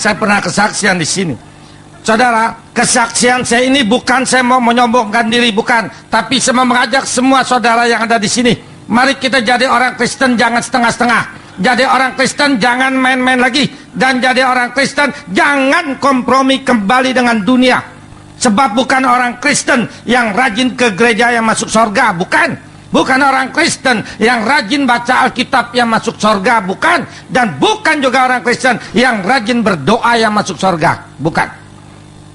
Saya pernah kesaksian di sini. Saudara, kesaksian saya ini bukan saya mau menyombongkan diri, bukan. Tapi saya mau mengajak semua saudara yang ada di sini. Mari kita jadi orang Kristen, jangan setengah-setengah. Jadi orang Kristen jangan main-main lagi. Dan jadi orang Kristen jangan kompromi kembali dengan dunia. Sebab bukan orang Kristen yang rajin ke gereja yang masuk surga, bukan. Bukan orang Kristen yang rajin baca Alkitab yang masuk surga, bukan. Dan bukan juga orang Kristen yang rajin berdoa yang masuk surga, bukan.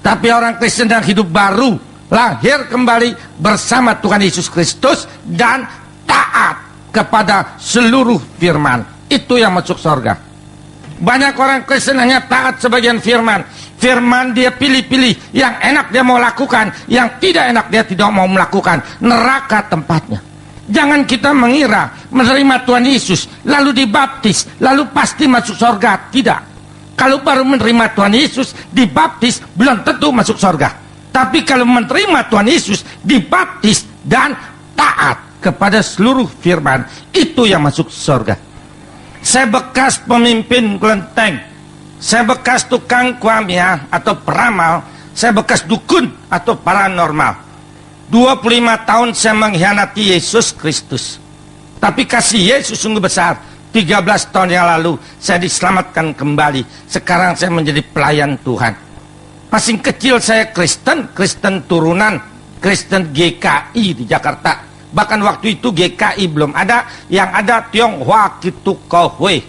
Tapi orang Kristen yang hidup baru, lahir kembali bersama Tuhan Yesus Kristus dan taat kepada seluruh firman. Itu yang masuk surga. Banyak orang Kristen hanya taat sebagian firman. Firman dia pilih-pilih, yang enak dia mau lakukan, yang tidak enak dia tidak mau melakukan. Neraka tempatnya. Jangan kita mengira menerima Tuhan Yesus lalu dibaptis lalu pasti masuk surga. Tidak. Kalau baru menerima Tuhan Yesus dibaptis belum tentu masuk surga. Tapi kalau menerima Tuhan Yesus dibaptis dan taat kepada seluruh firman, itu yang masuk surga. Saya bekas pemimpin kelenteng, saya bekas tukang kuamia atau peramal, saya bekas dukun atau paranormal. 25 tahun saya mengkhianati Yesus Kristus. Tapi kasih Yesus sungguh besar. 13 tahun yang lalu saya diselamatkan kembali. Sekarang saya menjadi pelayan Tuhan. Masih kecil saya Kristen, Kristen turunan, Kristen GKI di Jakarta. Bahkan waktu itu GKI belum ada, yang ada Tionghoa Kitu Kohwe.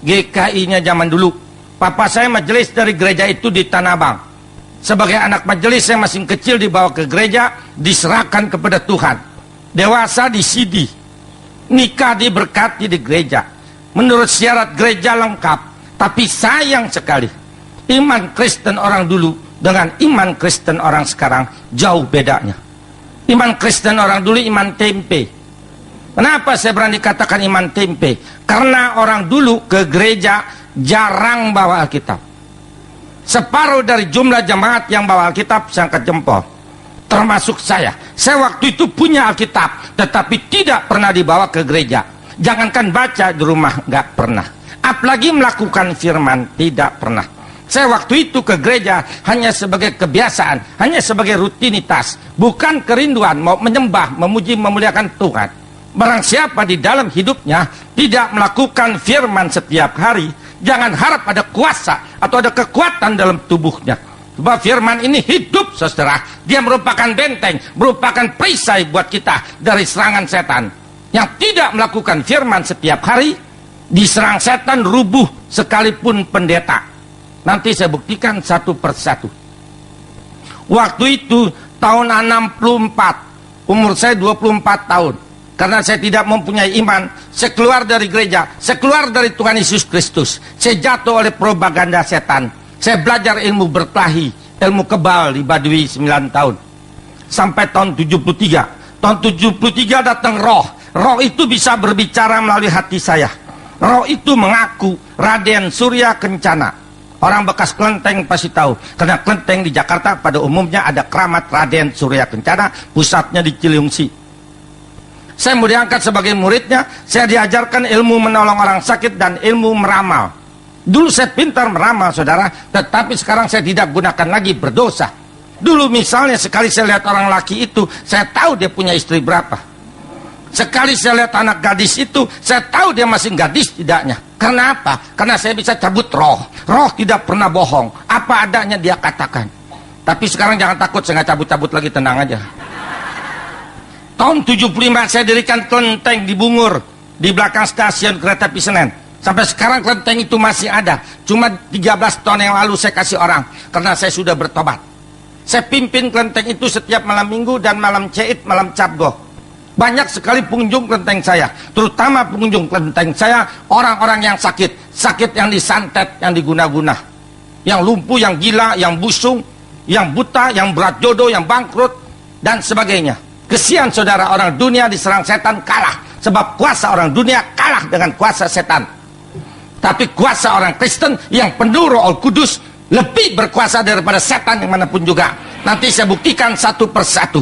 GKI-nya zaman dulu. Papa saya majelis dari gereja itu di Tanah Abang. Sebagai anak majelis saya masih kecil dibawa ke gereja, diserahkan kepada Tuhan. Dewasa di CD, nikah diberkati di gereja. Menurut syarat gereja lengkap. Tapi sayang sekali, iman Kristen orang dulu dengan iman Kristen orang sekarang jauh bedanya. Iman Kristen orang dulu iman tempe. Kenapa saya berani katakan iman tempe? Karena orang dulu ke gereja jarang bawa Alkitab. Separuh dari jumlah jemaat yang bawa Alkitab saya angkat jempol, termasuk saya. Saya waktu itu punya Alkitab, tetapi tidak pernah dibawa ke gereja. Jangankan baca di rumah, nggak pernah. Apalagi melakukan firman, tidak pernah. Saya waktu itu ke gereja hanya sebagai kebiasaan, hanya sebagai rutinitas, bukan kerinduan mau menyembah, memuji, memuliakan Tuhan. Barang siapa di dalam hidupnya tidak melakukan firman setiap hari, jangan harap ada kuasa atau ada kekuatan dalam tubuhnya. Sebab firman ini hidup, saudara. Dia merupakan benteng, merupakan perisai buat kita dari serangan setan. Yang tidak melakukan firman setiap hari, diserang setan rubuh sekalipun pendeta. Nanti saya buktikan satu persatu. Waktu itu tahun 64, umur saya 24 tahun. Karena saya tidak mempunyai iman, saya keluar dari gereja, saya keluar dari Tuhan Yesus Kristus. Saya jatuh oleh propaganda setan. Saya belajar ilmu berkelahi, ilmu kebal di Baduy 9 tahun. Sampai tahun 73. Tahun 73 datang roh. Roh itu bisa berbicara melalui hati saya. Roh itu mengaku Raden Surya Kencana. Orang bekas Kelenteng pasti tahu. Karena Kelenteng di Jakarta pada umumnya ada keramat Raden Surya Kencana. Pusatnya di Ciliungsi. Saya mau diangkat sebagai muridnya. Saya diajarkan ilmu menolong orang sakit dan ilmu meramal. Dulu saya pintar meramal, saudara. Tetapi sekarang saya tidak gunakan lagi, berdosa. Dulu misalnya sekali saya lihat orang laki itu, saya tahu dia punya istri berapa. Sekali saya lihat anak gadis itu, saya tahu dia masih gadis tidaknya. Karena apa? Karena saya bisa cabut roh. Roh tidak pernah bohong. Apa adanya dia katakan. Tapi sekarang jangan takut, saya nggak cabut-cabut lagi, tenang aja. Tahun 75 saya dirikan kelenteng di Bungur, di belakang stasiun kereta api Senen. Sampai sekarang kelenteng itu masih ada. Cuma 13 tahun yang lalu saya kasih orang, karena saya sudah bertobat. Saya pimpin kelenteng itu setiap malam minggu dan malam Ceit, malam Cabgo. Banyak sekali pengunjung kelenteng saya, terutama pengunjung kelenteng saya orang-orang yang sakit, sakit yang disantet, yang diguna-guna, yang lumpuh, yang gila, yang busung, yang buta, yang berat jodoh, yang bangkrut, dan sebagainya. Kesian saudara, orang dunia diserang setan kalah, sebab kuasa orang dunia kalah dengan kuasa setan. Tapi kuasa orang Kristen yang penuh Roh Kudus lebih berkuasa daripada setan yang manapun juga. Nanti saya buktikan satu persatu.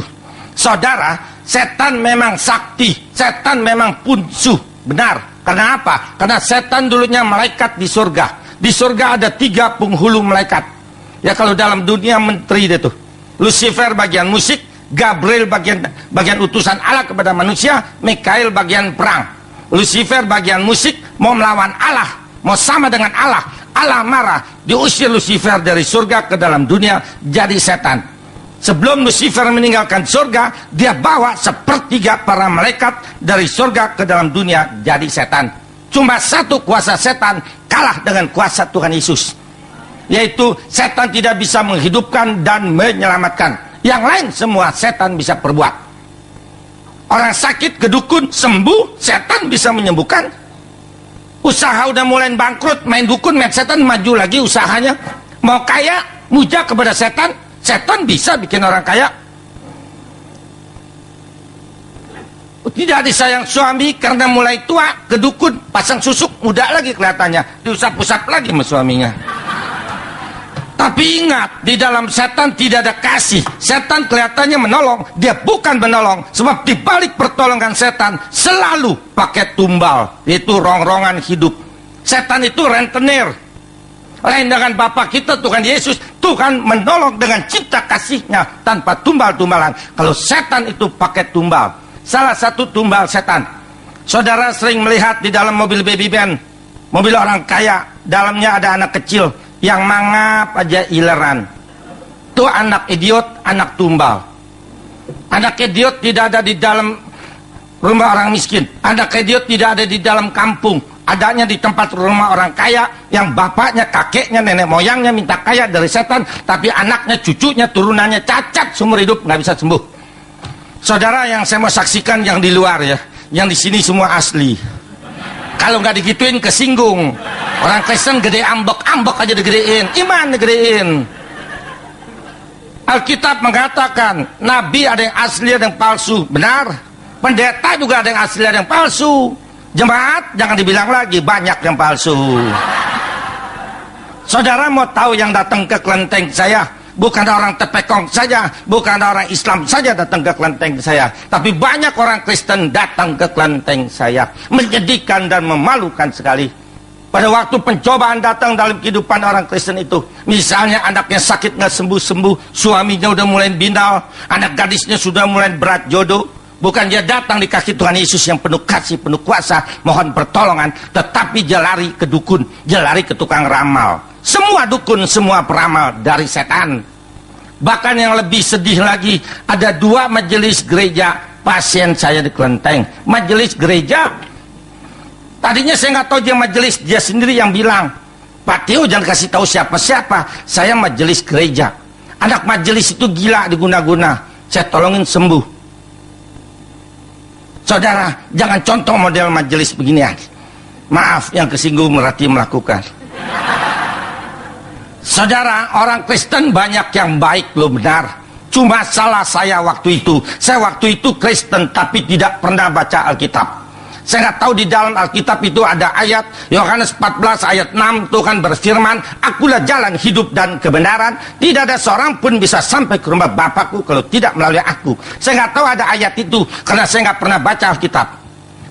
Saudara, setan memang sakti, setan memang punsuh, benar. Karena apa? Karena setan dulunya malaikat di surga. Di surga ada 3 penghulu malaikat. Ya kalau dalam dunia menteri dia tuh. Lucifer bagian musik, Gabriel bagian utusan Allah kepada manusia, Mikael bagian perang. Lucifer bagian musik, mau melawan Allah, mau sama dengan Allah. Allah marah, diusir Lucifer dari surga ke dalam dunia jadi setan. Sebelum Lucifer meninggalkan surga, dia bawa 1/3 para malaikat dari surga ke dalam dunia jadi setan. Cuma satu kuasa setan kalah dengan kuasa Tuhan Yesus, yaitu setan tidak bisa menghidupkan dan menyelamatkan. Yang lain semua setan bisa perbuat. Orang sakit ke dukun sembuh, setan bisa menyembuhkan. Usaha udah mulai bangkrut, main dukun, main setan, maju lagi usahanya. Mau kaya, muja kepada setan, setan bisa bikin orang kaya. Tidak disayang suami karena mulai tua, ke dukun, pasang susuk, muda lagi kelihatannya, diusap-usap lagi sama suaminya. Tapi ingat, di dalam setan tidak ada kasih. Setan kelihatannya menolong, dia bukan menolong. Sebab di balik pertolongan setan selalu pakai tumbal, yaitu rongrongan hidup. Setan itu rentenir. Lain dengan Bapa kita Tuhan Yesus, Tuhan menolong dengan cinta kasihnya tanpa tumbal-tumbalan. Kalau setan itu pakai tumbal, salah satu tumbal setan, saudara sering melihat di dalam mobil baby van, mobil orang kaya, dalamnya ada anak kecil yang mangap aja ileran. Itu anak idiot, anak tumbal. Anak idiot tidak ada di dalam rumah orang miskin. Anak idiot tidak ada di dalam kampung. Adanya di tempat rumah orang kaya yang bapaknya, kakeknya, nenek moyangnya minta kaya dari setan, tapi anaknya, cucunya, turunannya cacat seumur hidup, nggak bisa sembuh. Saudara, yang saya mau saksikan yang di luar ya, yang di sini semua asli. Kalau nggak digituin kesinggung. Orang Kristen gede ambek aja digedein, iman digedein. Alkitab mengatakan nabi ada yang asli, ada yang palsu. Benar. Pendeta juga ada yang asli, ada yang palsu. Jemaat jangan dibilang lagi, banyak yang palsu. Saudara mau tahu yang datang ke kelenteng saya? Bukan orang Tepekong saja, bukan orang Islam saja datang ke kelenteng saya, tapi banyak orang Kristen datang ke kelenteng saya. Menyedihkan dan memalukan sekali. Pada waktu pencobaan datang dalam kehidupan orang Kristen itu, misalnya anaknya sakit nggak sembuh-sembuh, suaminya udah mulai bindal, anak gadisnya sudah mulai berat jodoh, bukan dia datang di kaki Tuhan Yesus yang penuh kasih, penuh kuasa, mohon pertolongan, tetapi dia lari ke dukun, dia lari ke tukang ramal. Semua dukun, semua peramal dari setan. Bahkan yang lebih sedih lagi, ada 2 majelis gereja pasien saya di kelenteng. Majelis gereja, tadinya saya nggak tahu dia majelis, dia sendiri yang bilang, Pak Tio jangan kasih tahu siapa-siapa, saya majelis gereja. Anak majelis itu gila diguna-guna, saya tolongin sembuh. Saudara, jangan contoh model majelis beginian. Maaf yang kesinggung berarti melakukan. Saudara, orang Kristen banyak yang baik loh, benar. Cuma salah saya waktu itu. Saya waktu itu Kristen tapi tidak pernah baca Alkitab. Saya nggak tahu di dalam Alkitab itu ada ayat Yohanes 14 ayat 6, Tuhan berfirman, akulah jalan hidup dan kebenaran, tidak ada seorang pun bisa sampai ke rumah Bapakku kalau tidak melalui aku. Saya nggak tahu ada ayat itu karena saya nggak pernah baca Alkitab.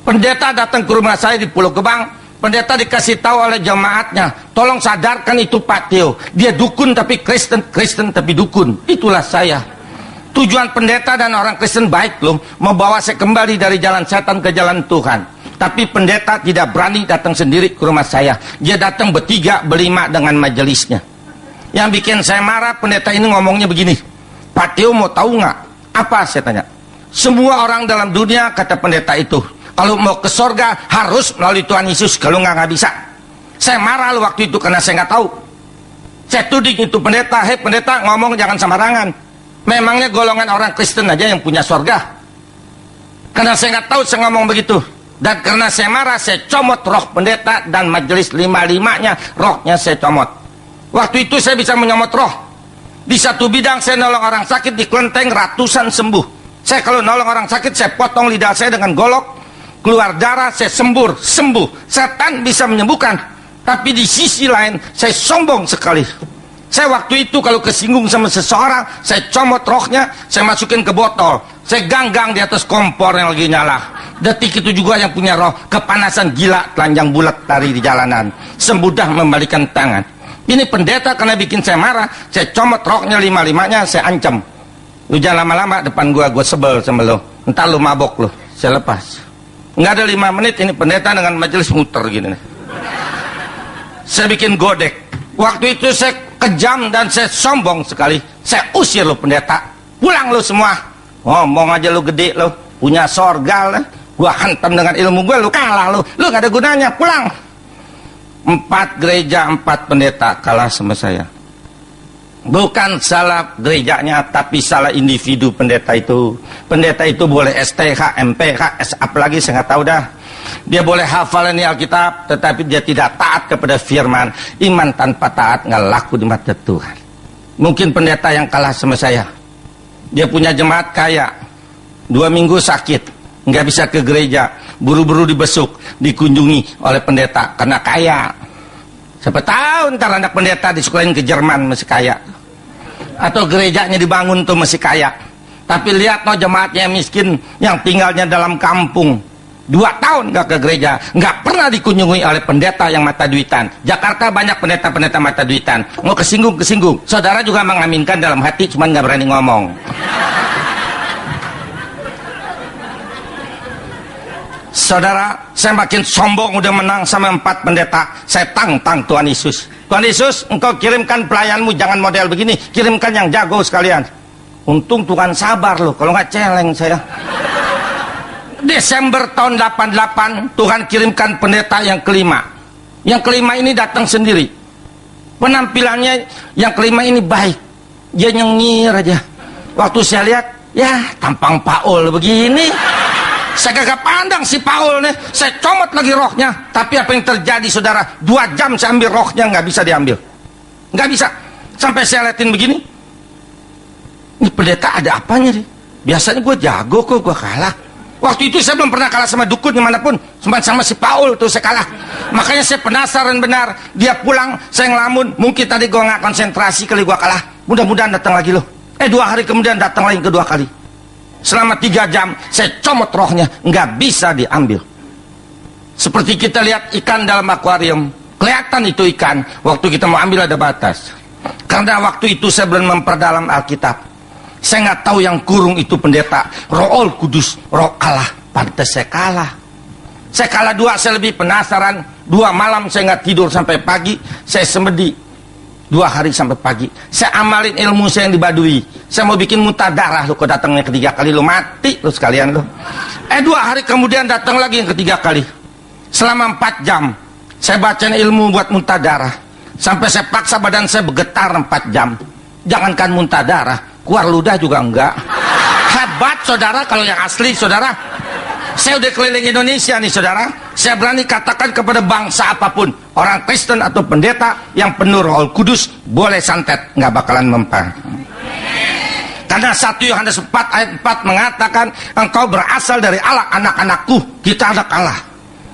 Pendeta datang ke rumah saya di Pulau Gebang, pendeta dikasih tahu oleh jemaatnya, tolong sadarkan itu Pak Tio, dia dukun tapi Kristen, Kristen tapi dukun. Itulah saya. Tujuan pendeta dan orang Kristen baik loh, membawa saya kembali dari jalan setan ke jalan Tuhan. Tapi pendeta tidak berani datang sendiri ke rumah saya. Dia datang bertiga, berlima dengan majelisnya. Yang bikin saya marah, pendeta ini ngomongnya begini, Pak Tio mau tahu nggak? Apa, saya tanya. Semua orang dalam dunia, kata pendeta itu, kalau mau ke sorga harus melalui Tuhan Yesus, kalau nggak bisa. Saya marah loh waktu itu karena saya nggak tahu. Saya tuding itu pendeta, hei pendeta ngomong jangan sembarangan. Memangnya golongan orang Kristen aja yang punya sorga? Karena saya nggak tahu, saya ngomong begitu. Dan karena saya marah, saya comot roh pendeta dan majelis 5-5-nya, rohnya saya comot. Waktu itu saya bisa menyomot roh. Di satu bidang saya nolong orang sakit di kelenteng, ratusan sembuh. Saya kalau nolong orang sakit, saya potong lidah saya dengan golok, keluar darah, saya sembuh. Setan bisa menyembuhkan. Tapi di sisi lain, saya sombong sekali. Saya waktu itu kalau kesinggung sama seseorang, saya comot rohnya, saya masukin ke botol, saya ganggang di atas kompor yang lagi nyala. Detik itu juga yang punya roh, kepanasan gila, telanjang bulat lari di jalanan, semudah membalikan tangan. Ini pendeta karena bikin saya marah, saya comot roknya lima-limanya, saya ancam. Lu jangan lama-lama depan gua sebel sama lu. Entar lu mabok lu, saya lepas. Nggak ada 5 menit ini pendeta dengan majelis muter gini nih. Saya bikin godek. Waktu itu saya kejam dan saya sombong sekali. Saya usir lu pendeta. Pulang lu semua. Ngomong aja lu gede lu, punya sorga lah. Gua hantam dengan ilmu gua, lu kalah lu gak ada gunanya, pulang. 4 gereja 4 pendeta kalah sama saya. Bukan salah gerejanya, tapi salah individu pendeta itu. Pendeta itu boleh STH, MPH, apalagi saya nggak tahu dah. Dia boleh hafal ini Alkitab, tetapi dia tidak taat kepada firman. Iman tanpa taat nggak laku di mata Tuhan. Mungkin pendeta yang kalah sama saya. Dia punya jemaat kaya, 2 minggu sakit, nggak bisa ke gereja, buru-buru dibesuk, dikunjungi oleh pendeta karena kaya. Siapa tahu ntar anak pendeta disekolahin ke Jerman masih kaya, atau gerejanya dibangun tuh masih kaya. Tapi lihat no jemaatnya miskin yang tinggalnya dalam kampung, 2 tahun nggak ke gereja, nggak pernah dikunjungi oleh pendeta yang mata duitan. Jakarta banyak pendeta-pendeta mata duitan, mau kesinggung. Saudara juga mengaminkan dalam hati, cuman nggak berani ngomong. Saudara, saya makin sombong udah menang sama 4 pendeta. Saya tantang Tuhan Yesus. Tuhan Yesus, engkau kirimkan pelayanmu jangan model begini, kirimkan yang jago sekalian. Untung Tuhan sabar loh, kalau nggak celeng saya. Desember tahun 88 Tuhan kirimkan pendeta yang kelima. Yang kelima ini datang sendiri. Penampilannya yang kelima ini baik. Dia nyengir aja. Waktu saya lihat, ya tampang Paul begini. Saya kagak pandang si Paul nih, saya comot lagi rohnya. Tapi apa yang terjadi saudara, 2 jam saya ambil rohnya, nggak bisa diambil, nggak bisa. Sampai saya liatin begini, ini pendeta ada apanya nih? Biasanya gue jago kok, gue kalah. Waktu itu saya belum pernah kalah sama dukun dimanapun, cuma sama si Paul tuh saya kalah. Makanya saya penasaran benar. Dia pulang, saya ngelamun, mungkin tadi gue nggak konsentrasi kali gue kalah. Mudah-mudahan datang lagi loh. 2 hari kemudian datang lagi kedua kali. Selama 3 jam saya comot rohnya, nggak bisa diambil. Seperti kita lihat ikan dalam akuarium, kelihatan itu ikan. Waktu kita mau ambil ada batas. Karena waktu itu saya belum memperdalam Alkitab. Saya nggak tahu yang kurung itu pendeta, Roh Kudus, Roh Allah. Pantes saya kalah. Saya kalah 2, saya lebih penasaran. 2 malam saya nggak tidur sampai pagi. Saya semedi 2 hari sampai pagi. Saya amalin ilmu saya yang di Baduy. Saya mau bikin muntah darah, lu kok datangnya 3 kali, lu mati lu sekalian lu. 2 hari kemudian datang lagi yang 3 kali. Selama 4 jam saya bacain ilmu buat muntah darah, sampai saya paksa badan saya bergetar 4 jam. Jangankan muntah darah, keluar ludah juga enggak. Hebat saudara kalau yang asli saudara. Saya udah keliling Indonesia nih saudara. Saya berani katakan kepada bangsa apapun, orang Kristen atau pendeta yang penuh Roh Kudus boleh santet, nggak bakalan mempan. Karena 1 Yohanes 4 ayat 4 mengatakan, engkau berasal dari Allah, anak-anakku, kita anak Allah.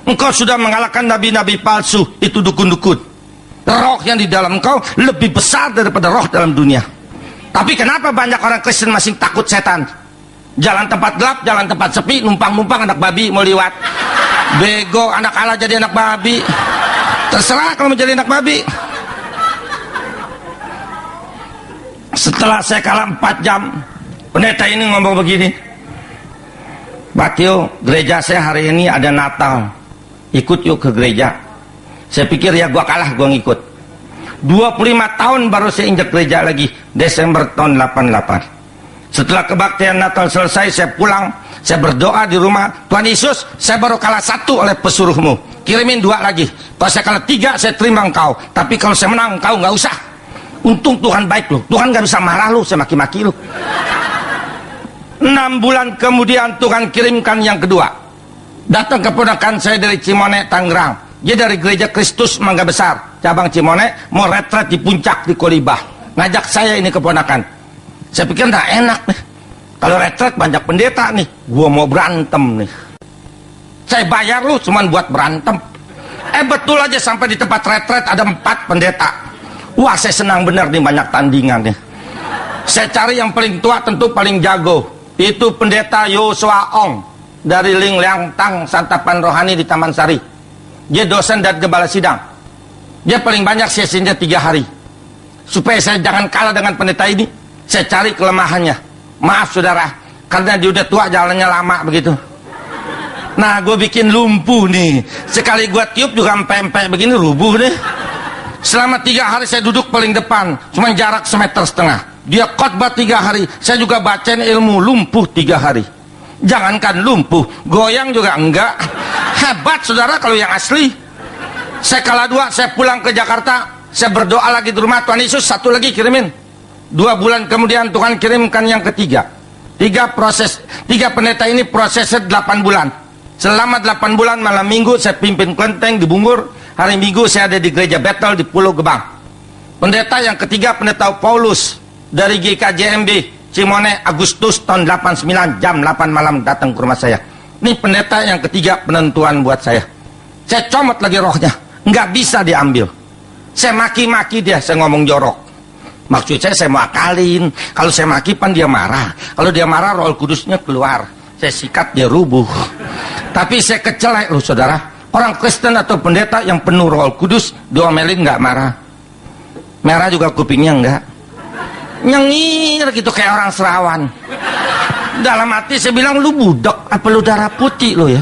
Engkau sudah mengalahkan nabi-nabi palsu, itu dukun-dukun. Roh yang di dalam engkau lebih besar daripada roh dalam dunia. Tapi kenapa banyak orang Kristen masih takut setan? Jalan tempat gelap, jalan tempat sepi, numpang-numpang anak babi mau liwat. Bego, anak Allah jadi anak babi. Terserah kalau menjadi anak babi. Setelah saya kalah 4 jam, pendeta ini ngomong begini, Pak Tio, gereja saya hari ini ada Natal, ikut yuk ke gereja. Saya pikir ya gua kalah, gua ngikut. 25 tahun baru saya injak gereja lagi, Desember tahun 88. Setelah kebaktian Natal selesai, saya pulang, saya berdoa di rumah, Tuhan Yesus, saya baru kalah 1 oleh pesuruhmu, kirimin 2 lagi. Kalau saya kalah 3, saya terima engkau, tapi kalau saya menang engkau nggak usah. Untung Tuhan baik loh, Tuhan nggak bisa marah lu, saya maki-maki lu. 6 bulan kemudian Tuhan kirimkan yang kedua. Datang keponakan saya dari Cimone, Tangerang. Dia dari Gereja Kristus Mangga Besar, cabang Cimone, mau retret di puncak di Kolibah. Ngajak saya ini keponakan. Saya pikir nggak enak nih, kalau retret banyak pendeta nih, gua mau berantem nih. Saya bayar lu cuman buat berantem. Betul aja sampai di tempat retret ada 4 pendeta. Wah saya senang bener nih, banyak tandingan nih. Saya cari yang paling tua, tentu paling jago. Itu pendeta Yosua Ong. dari Ling Liang Tang Santapan Rohani di Taman Sari. Dia dosen dan gembala sidang. Dia paling banyak sesinya 3 hari. Supaya saya jangan kalah dengan pendeta ini, saya cari kelemahannya. Maaf saudara, karena dia udah tua, jalannya lama begitu. Nah, gue bikin lumpuh nih. Sekali gue tiup juga empek-empek begini, rubuh deh. Selama 3 hari saya duduk paling depan, cuma jarak 1,5 meter. Dia khotbah 3 hari, saya juga bacain ilmu, lumpuh 3 hari. Jangankan lumpuh, goyang juga enggak. Hebat saudara kalau yang asli. Saya kalah 2, saya pulang ke Jakarta, saya berdoa lagi di rumah, Tuhan Yesus 1 lagi kirimin. 2 bulan kemudian Tuhan kirimkan yang ketiga. 3 pendeta ini prosesnya 8 bulan. Selama 8 bulan malam minggu saya pimpin kelenteng di Bungur. Hari Minggu saya ada di gereja Bethel di Pulau Gebang. Pendeta yang ketiga, pendeta Paulus dari GKJMB Cimone, Agustus tahun 89 jam 8 malam datang ke rumah saya. Ini pendeta yang ketiga penentuan buat saya. Saya comot lagi rohnya, nggak bisa diambil. Saya maki-maki dia, saya ngomong jorok. Maksud saya mau akalin. Kalau saya maki pan dia marah. Kalau dia marah Roh Kudusnya keluar. Saya sikat dia rubuh. Tapi saya kecelek loh saudara. Orang Kristen atau pendeta yang penuh Roh Kudus diomelin nggak marah. Merah juga kupingnya enggak. Nyengir gitu kayak orang Serawan. Dalam hati saya bilang, lu budak apa lu darah putih lo ya.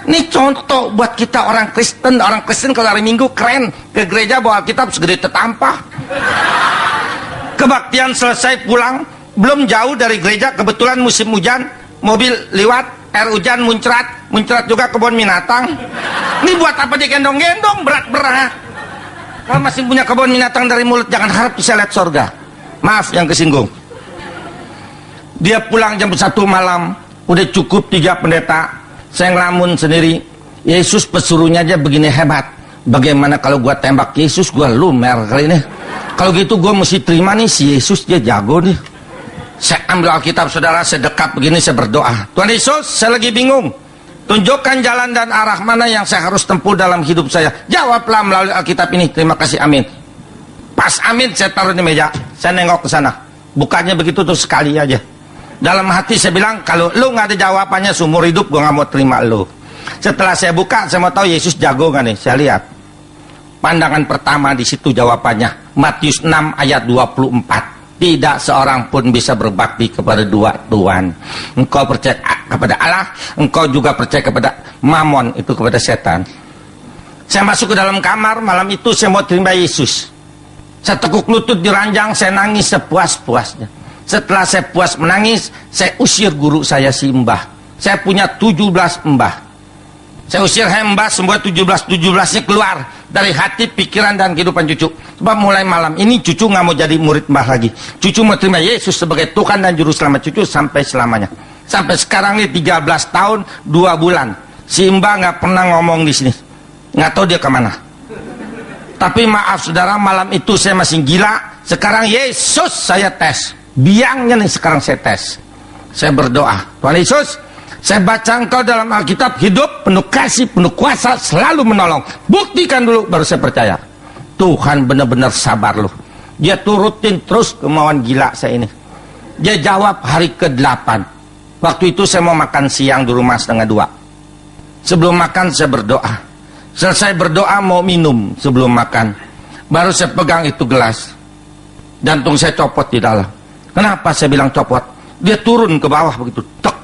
Ini contoh buat kita orang Kristen. Orang Kristen kalau hari Minggu keren, ke gereja bawa Alkitab segede tetampah. Kebaktian selesai pulang, belum jauh dari gereja, kebetulan musim hujan, mobil lewat, air hujan muncrat juga kebun binatang. Ini buat apa dia gendong-gendong, berat-berat. Kalau masih punya kebun binatang dari mulut, jangan harap bisa lihat sorga. Maaf yang kesinggung. Dia pulang jam 1 malam, udah cukup 3 pendeta. Saya ngelamun sendiri. Yesus pesuruhnya aja begini hebat. Bagaimana kalau gua tembak Yesus, gua lumer kali ini. Kalau gitu gua mesti terima nih si Yesus, dia jago nih. Saya ambil Alkitab saudara, saya dekat begini, saya berdoa. Tuhan Yesus, saya lagi bingung. Tunjukkan jalan dan arah mana yang saya harus tempuh dalam hidup saya. Jawablah melalui Alkitab ini. Terima kasih, amin. Pas amin, saya taruh di meja. Saya nengok ke sana. Bukanya begitu tuh sekali aja. Dalam hati saya bilang, kalau lu nggak ada jawabannya seumur hidup, gua nggak mau terima lu. Setelah saya buka, saya mau tahu Yesus jago nggak nih. Saya lihat. Pandangan pertama di situ jawabannya. Matius 6 ayat 24. Tidak seorang pun bisa berbakti kepada 2 Tuhan. Engkau percaya kepada Allah, engkau juga percaya kepada Mamon, itu kepada setan. Saya masuk ke dalam kamar, malam itu saya mau terima Yesus. Saya tekuk lutut di ranjang, saya nangis sepuas-puasnya. Setelah saya puas menangis, saya usir guru saya si Mbah. Saya punya 17 mbah. Saya usir mbah, semua 17-17-nya keluar dari hati, pikiran, dan kehidupan cucu. Sebab mulai malam ini cucu nggak mau jadi murid mbah lagi. Cucu mau terima Yesus sebagai Tuhan dan Juru Selamat cucu sampai selamanya. Sampai sekarang ini 13 tahun 2 bulan. Si mbah nggak pernah ngomong di sini. Nggak tahu dia kemana. Tapi maaf saudara, malam itu saya masih gila. Sekarang Yesus saya tes. Biangnya nih sekarang saya tes. Saya berdoa, Tuhan Yesus, saya baca engkau dalam Alkitab hidup, penuh kasih, penuh kuasa, selalu menolong. Buktikan dulu baru saya percaya. Tuhan benar-benar sabar loh. Dia turutin terus kemauan gila saya ini. Dia jawab hari ke-8. Waktu itu saya mau makan siang di rumah 1:30. Sebelum makan saya berdoa. Selesai berdoa mau minum sebelum makan. Baru saya pegang itu gelas. Jantung saya copot di dalam. Kenapa saya bilang copot? Dia turun ke bawah begitu. Tek.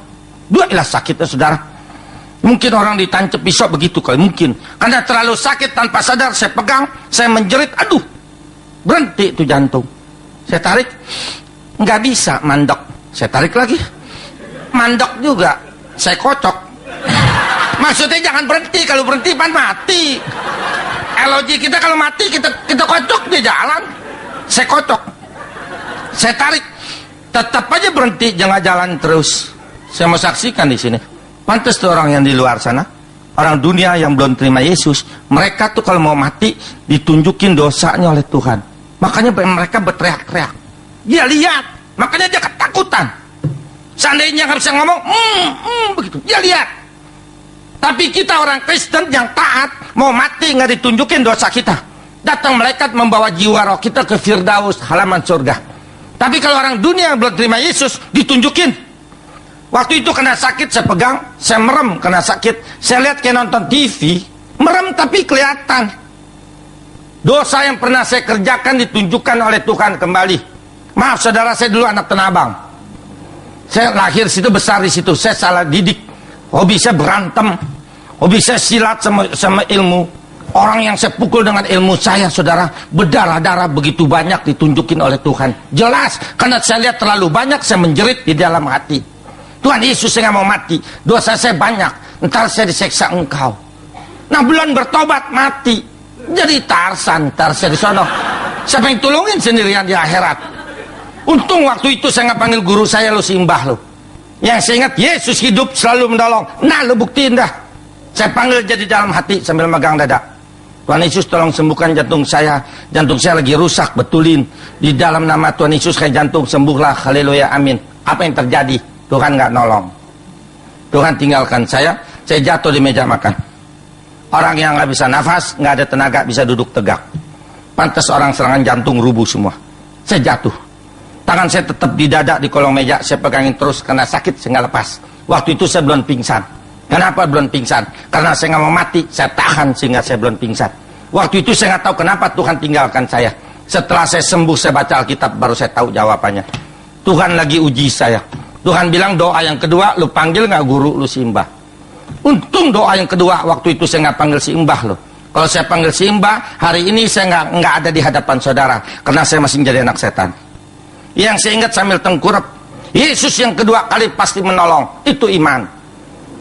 Ilah sakitnya saudara. Mungkin orang ditancap pisau begitu kali, mungkin. Karena terlalu sakit tanpa sadar saya pegang, saya menjerit, aduh. Berhenti itu jantung. Saya tarik, nggak bisa mandek. Saya tarik lagi. Mandek juga. Saya kocok. Maksudnya jangan berhenti, kalau berhenti pan mati. Logi kita kalau mati kita kocok dia jalan. Saya kocok. Saya tarik. Tetap aja berhenti, jangan jalan terus. Saya mau saksikan di sini. Pantas tuh orang yang di luar sana, orang dunia yang belum terima Yesus, mereka tuh kalau mau mati ditunjukin dosanya oleh Tuhan. Makanya mereka berteriak-teriak. Dia lihat, makanya dia ketakutan. Seandainya nggak bisa ngomong, begitu. Dia lihat. Tapi kita orang Kristen yang taat, mau mati nggak ditunjukin dosa kita. Datang malaikat membawa jiwa roh kita ke Firdaus, halaman surga. Tapi kalau orang dunia yang belum terima Yesus, ditunjukin. Waktu itu kena sakit, saya pegang, saya merem kena sakit. Saya lihat kayak nonton TV, merem tapi kelihatan. Dosa yang pernah saya kerjakan ditunjukkan oleh Tuhan kembali. Maaf saudara, saya dulu anak Tanah Abang. Saya lahir situ, besar di situ. Saya salah didik. Hobi saya berantem, hobi saya silat sama ilmu. Orang yang saya pukul dengan ilmu saya, saudara, berdarah-darah begitu banyak ditunjukin oleh Tuhan. Jelas, karena saya lihat terlalu banyak, saya menjerit di dalam hati. Tuhan Yesus, saya nggak mau mati. Dosa saya banyak. Ntar saya diseksa Engkau. Nah, belum bertobat mati. Jadi Tarsan, ntar saya di sono. Siapa yang tolongin sendirian di akhirat? Untung waktu itu saya nggak panggil guru saya, lu simbah lu. Yang saya ingat, Yesus hidup selalu menolong. Nah, lu buktiin dah. Saya panggil jadi dalam hati sambil megang dada. Tuhan Yesus tolong sembuhkan jantung saya. Jantung saya lagi rusak, betulin. Di dalam nama Tuhan Yesus kayak jantung sembuhlah. Haleluya, amin. Apa yang terjadi? Tuhan nggak nolong. Tuhan tinggalkan saya jatuh di meja makan. Orang yang nggak bisa nafas, nggak ada tenaga, bisa duduk tegak. Pantas orang serangan jantung rubuh semua. Saya jatuh. Tangan saya tetap di dada di kolong meja, saya pegangin terus karena sakit, saya nggak lepas. Waktu itu saya belum pingsan. Kenapa belum pingsan? Karena saya nggak mau mati, saya tahan sehingga saya belum pingsan. Waktu itu saya nggak tahu kenapa Tuhan tinggalkan saya. Setelah saya sembuh, saya baca Alkitab, baru saya tahu jawabannya. Tuhan lagi uji saya. Tuhan bilang doa yang kedua, lu panggil nggak guru lu simbah? Untung doa yang kedua waktu itu saya nggak panggil simbah lo. Kalau saya panggil simbah, hari ini saya nggak ada di hadapan saudara, karena saya masih jadi anak setan. Yang saya ingat sambil tengkurap, Yesus yang kedua kali pasti menolong. Itu iman.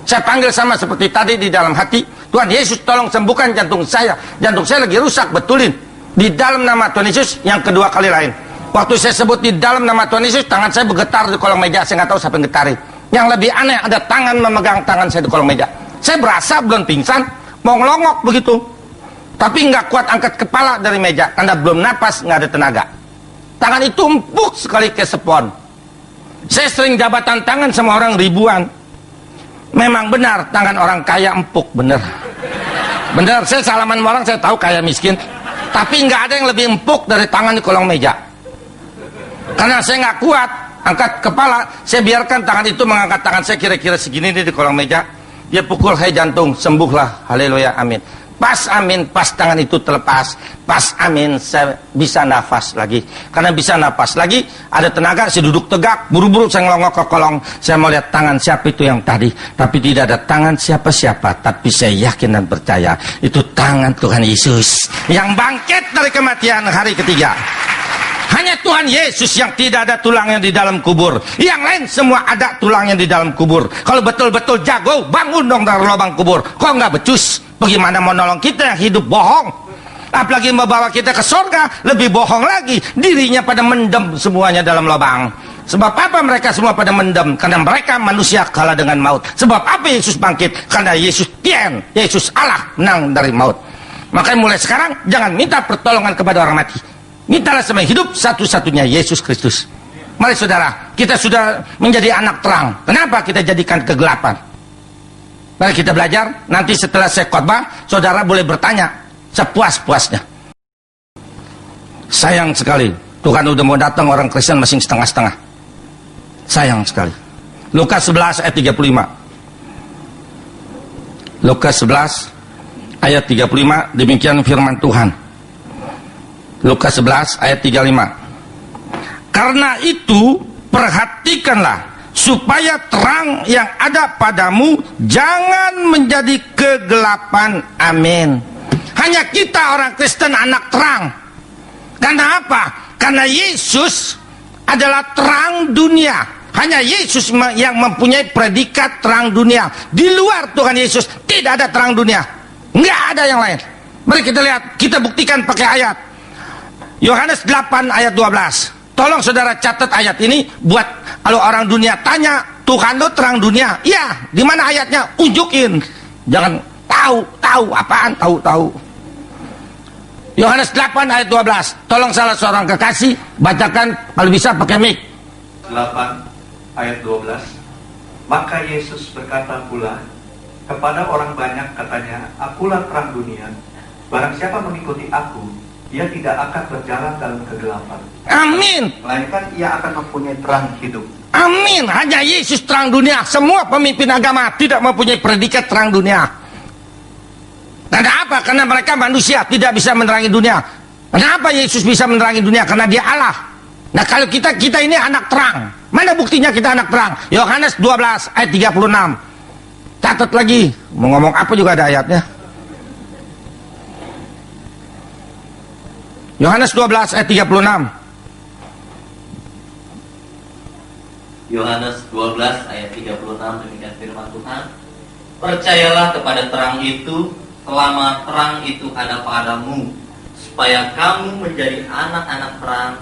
Saya panggil sama seperti tadi di dalam hati, Tuhan Yesus tolong sembuhkan jantung saya. Jantung saya lagi rusak, betulin. Di dalam nama Tuhan Yesus yang kedua kali lain. Waktu saya sebut di dalam nama Tuhan Yesus, tangan saya bergetar di kolong meja, saya nggak tahu siapa yang getarin. Yang lebih aneh, ada tangan memegang tangan saya di kolong meja. Saya berasa belum pingsan, mau ngelongok begitu. Tapi nggak kuat angkat kepala dari meja, karena belum napas, nggak ada tenaga. Tangan itu empuk sekali ke spons. Saya sering jabatan tangan sama orang ribuan. Memang benar, tangan orang kaya empuk, bener. Bener, saya salaman sama orang, saya tahu kaya miskin. Tapi nggak ada yang lebih empuk dari tangan di kolong meja. Karena saya nggak kuat angkat kepala, saya biarkan tangan itu mengangkat tangan saya kira-kira segini di kolong meja. Dia pukul, hai jantung, sembuhlah, haleluya, amin. Pas amin, pas tangan itu terlepas, pas amin, saya bisa nafas lagi. Karena bisa nafas lagi, ada tenaga, saya duduk tegak, buru-buru saya ngelongok ke kolong. Saya mau lihat tangan siapa itu yang tadi, tapi tidak ada tangan siapa-siapa. Tapi saya yakin dan percaya, itu tangan Tuhan Yesus yang bangkit dari kematian hari ketiga. Hanya Tuhan Yesus yang tidak ada tulangnya di dalam kubur. Yang lain semua ada tulangnya di dalam kubur. Kalau betul-betul jago, bangun dong dari lubang kubur. Kok nggak becus? Bagaimana mau nolong kita yang hidup bohong? Apalagi membawa kita ke surga, lebih bohong lagi. Dirinya pada mendem semuanya dalam lubang. Sebab apa mereka semua pada mendem? Karena mereka manusia kalah dengan maut. Sebab apa Yesus bangkit? Karena Yesus Tien, Yesus Allah menang dari maut. Makanya mulai sekarang jangan minta pertolongan kepada orang mati. Mintalah sama hidup satu-satunya Yesus Kristus. Mari saudara, kita sudah menjadi anak terang. Kenapa kita jadikan kegelapan? Mari kita belajar. Nanti setelah saya khotbah, saudara boleh bertanya sepuas-puasnya. Sayang sekali, Tuhan udah mau datang, orang Kristen masing setengah-setengah. Sayang sekali. Lukas 11 ayat 35. Lukas 11 ayat 35, demikian firman Tuhan. Lukas 11 ayat 35. Karena itu perhatikanlah supaya terang yang ada padamu jangan menjadi kegelapan. Amin. Hanya kita orang Kristen anak terang. Karena apa? Karena Yesus adalah terang dunia. Hanya Yesus yang mempunyai predikat terang dunia. Di luar Tuhan Yesus tidak ada terang dunia. Nggak ada yang lain. Mari kita lihat, kita buktikan pakai ayat. Yohanes 8 ayat 12. Tolong saudara catat ayat ini buat kalau orang dunia tanya, Tuhan lo terang dunia. Iya, di mana ayatnya? Unjukin. Jangan tahu apaan, tahu. Yohanes 8 ayat 12. Tolong salah seorang kekasih bacakan kalau bisa pakai mic. 8 ayat 12. Maka Yesus berkata pula kepada orang banyak, katanya, akulah terang dunia. Barang siapa mengikuti aku, ia tidak akan berjalan dalam kegelapan. Amin. Melainkan ia akan mempunyai terang hidup. Amin. Hanya Yesus terang dunia. Semua pemimpin agama tidak mempunyai predikat terang dunia. Karena apa? Karena mereka manusia, tidak bisa menerangi dunia. Kenapa Yesus bisa menerangi dunia? Karena dia Allah. Nah, kalau kita ini anak terang. Mana buktinya kita anak terang? Yohanes 12 ayat 36. Catat lagi. Mau ngomong apa juga ada ayatnya. Yohanes 12 ayat 36. Yohanes 12 ayat 36, demikian firman Tuhan. Percayalah kepada terang itu selama terang itu ada padamu, supaya kamu menjadi anak-anak terang.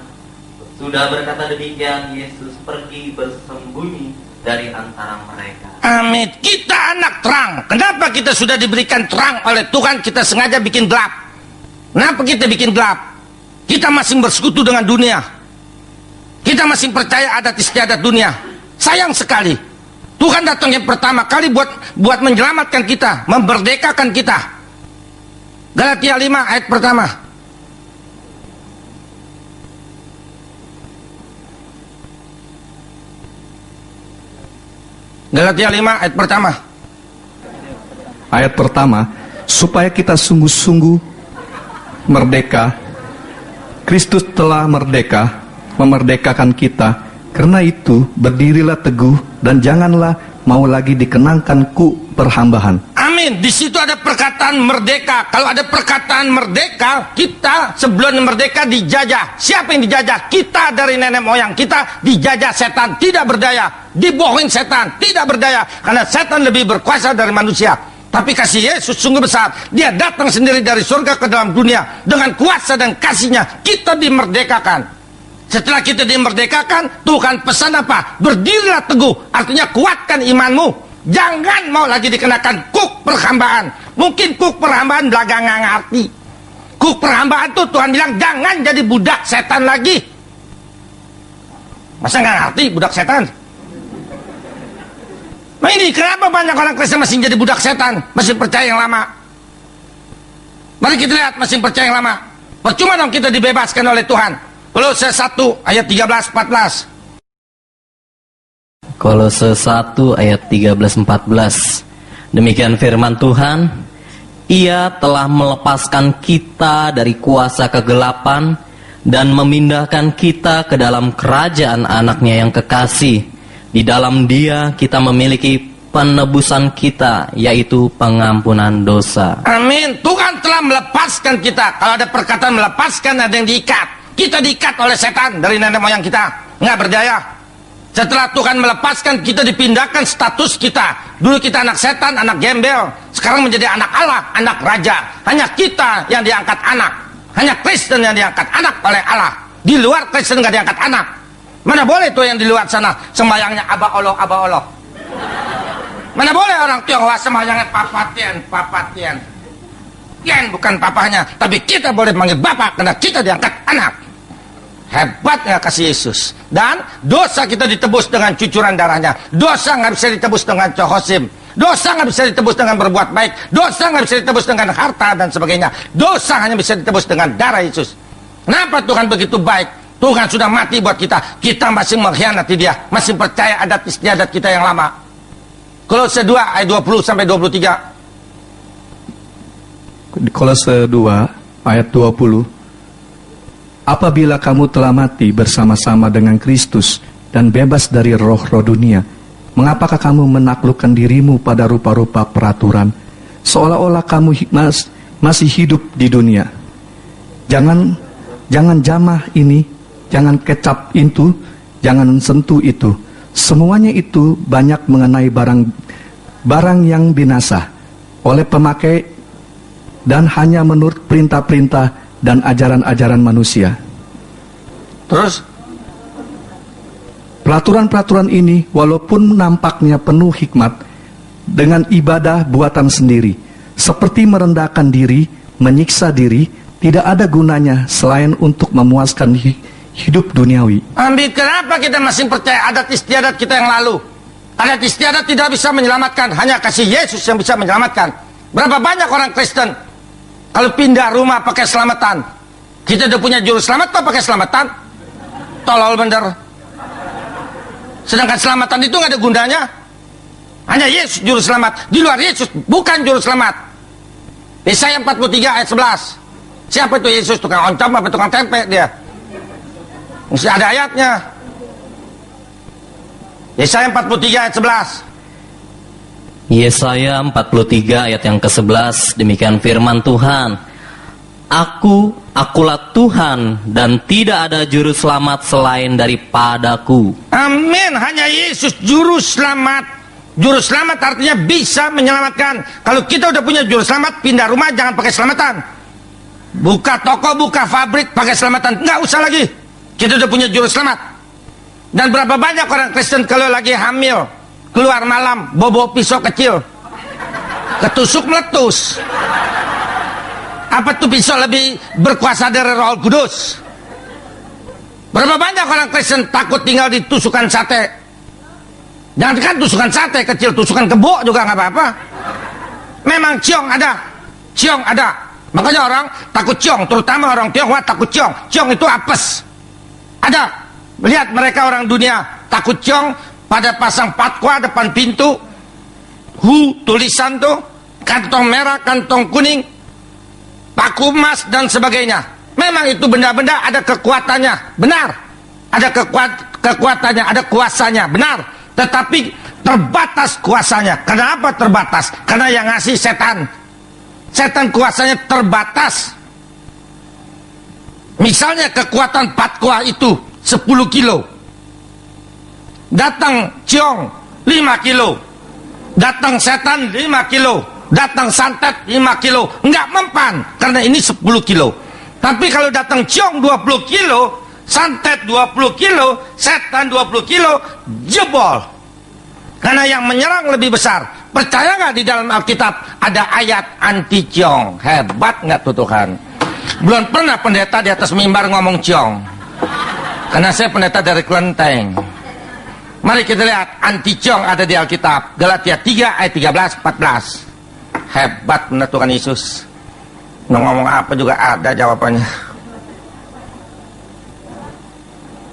Sudah berkata demikian, Yesus pergi bersembunyi dari antara mereka. Amin. Kita anak terang. Kenapa kita sudah diberikan terang oleh Tuhan, kita sengaja bikin gelap? Kenapa kita bikin gelap? Kita masih bersekutu dengan dunia. Kita masih percaya adat istiadat dunia. Sayang sekali. Tuhan datang yang pertama kali buat menyelamatkan kita, memerdekakan kita. Galatia 5 ayat pertama. Galatia 5 ayat pertama. Ayat pertama, supaya kita sungguh-sungguh merdeka. Kristus telah merdeka, memerdekakan kita. Karena itu, berdirilah teguh dan janganlah mau lagi dikenangkan perhambahan. Amin. Di situ ada perkataan merdeka. Kalau ada perkataan merdeka, kita sebelum merdeka dijajah. Siapa yang dijajah? Kita dari nenek moyang kita dijajah setan, tidak berdaya. Dibohongin setan, tidak berdaya. Karena setan lebih berkuasa dari manusia. Tapi kasih Yesus sungguh besar. Dia datang sendiri dari surga ke dalam dunia. Dengan kuasa dan kasihnya, kita dimerdekakan. Setelah kita dimerdekakan, Tuhan pesan apa? Berdirilah teguh. Artinya kuatkan imanmu. Jangan mau lagi dikenakan kuk perhambaan. Mungkin kuk perhambaan belakangan nggak ngerti. Kuk perhambaan tuh Tuhan bilang jangan jadi budak setan lagi. Masa nggak ngerti budak setan? Nah ini kenapa banyak orang Kristen masih jadi budak setan, masih percaya yang lama? Mari kita lihat masih percaya yang lama. Percuma dong kita dibebaskan oleh Tuhan. Kolose 1 ayat 13-14. Kolose 1 ayat 13-14. Demikian firman Tuhan. Ia telah melepaskan kita dari kuasa kegelapan dan memindahkan kita ke dalam kerajaan anaknya yang kekasih. Di dalam Dia kita memiliki penebusan kita, yaitu pengampunan dosa. Amin. Tuhan telah melepaskan kita. Kalau ada perkataan melepaskan, ada yang diikat. Kita diikat oleh setan dari nenek moyang kita, nggak berdaya. Setelah Tuhan melepaskan, kita dipindahkan status kita. Dulu kita anak setan, anak gembel. Sekarang menjadi anak Allah, anak raja. Hanya kita yang diangkat anak. Hanya Kristen yang diangkat anak oleh Allah. Di luar Kristen nggak diangkat anak. Mana boleh tuh yang di luar sana sembayangnya Aba Allah, Aba Allah. Mana boleh orang Tionghoa sembayangnya Papatian. Tian bukan papahnya, tapi kita boleh manggil Bapak karena kita diangkat anak. Hebatnya kasih Yesus. Dan dosa kita ditebus dengan cucuran darahnya. Dosa nggak bisa ditebus dengan cohosim. Dosa nggak bisa ditebus dengan berbuat baik. Dosa nggak bisa ditebus dengan harta dan sebagainya. Dosa hanya bisa ditebus dengan darah Yesus. Kenapa Tuhan begitu baik? Tuhan sudah mati buat kita. Kita masih mengkhianati Dia, masih percaya adat istiadat kita yang lama. Kolose 2 ayat 20 sampai 23. Kolose 2 ayat 20. Apabila kamu telah mati bersama-sama dengan Kristus dan bebas dari roh-roh dunia, mengapakah kamu menaklukkan dirimu pada rupa-rupa peraturan, seolah-olah kamu masih hidup di dunia? Jangan jamah ini, jangan kecap itu, jangan sentuh itu. Semuanya itu banyak mengenai barang yang binasa oleh pemakai dan hanya menurut perintah-perintah dan ajaran-ajaran manusia. Terus peraturan-peraturan ini walaupun nampaknya penuh hikmat, dengan ibadah buatan sendiri, seperti merendahkan diri, menyiksa diri, tidak ada gunanya selain untuk memuaskan hidup duniawi. Ambil, kenapa kita masih percaya adat istiadat kita yang lalu? Adat istiadat tidak bisa menyelamatkan, hanya kasih Yesus yang bisa menyelamatkan. Berapa banyak orang Kristen kalau pindah rumah pakai selamatan, Kita udah punya juru selamat, kok pakai selamatan? Tolol bener. Sedangkan selamatan itu nggak ada gunanya. Hanya Yesus juru selamat. Di luar Yesus bukan juru selamat. Yesaya 43 ayat 11. Siapa itu Yesus? Tukang oncom apa tukang tempe dia? Mesti ada ayatnya. Yesaya 43 ayat 11. Yesaya 43 ayat yang ke-11, demikian firman Tuhan. Akulah Tuhan, dan tidak ada juru selamat selain daripadaku. Amin. Hanya Yesus juru selamat. Juru selamat artinya bisa menyelamatkan. Kalau kita udah punya juru selamat, pindah rumah jangan pakai selamatan. Buka toko, buka pabrik pakai selamatan, nggak usah lagi. Kita udah punya juru selamat. Dan berapa banyak orang Kristen kalau lagi hamil, keluar malam, bawa pisau kecil, ketusuk meletus. Apa tuh pisau lebih berkuasa dari Roh Kudus? Berapa banyak orang Kristen takut tinggal di tusukan sate? Jangan kan tusukan sate kecil, tusukan kebo juga nggak apa-apa. Memang ciong ada, ciong ada. Makanya orang takut ciong, terutama orang Tionghoa takut ciong. Ciong itu apes. Ada. Lihat mereka orang dunia takut ciong. Pada pasang patwa depan pintu, tulisan tuh, kantong merah, kantong kuning, paku emas dan sebagainya. Memang itu benda-benda ada kekuatannya, benar. Ada kekuatannya, ada kuasanya, benar. Tetapi terbatas kuasanya. Kenapa terbatas? Karena yang ngasih setan. Setan kuasanya terbatas. Misalnya kekuatan patwa itu 10 kilo. Datang ciong 5 kilo, datang setan 5 kilo, datang santet 5 kilo, enggak mempan karena ini 10 kilo. Tapi kalau datang ciong 20 kilo, santet 20 kilo, setan 20 kilo, jebol. Karena yang menyerang lebih besar. Percaya nggak di dalam Alkitab ada ayat anti ciong? Hebat nggak tuh Tuhan? Belum pernah pendeta di atas mimbar ngomong ciong. Karena saya pendeta dari Kelenteng. Mari kita lihat anti ciong ada di Alkitab. Galatia 3 ayat 13 14. Hebat benar Tuhan Yesus. Ngomong apa juga ada jawabannya.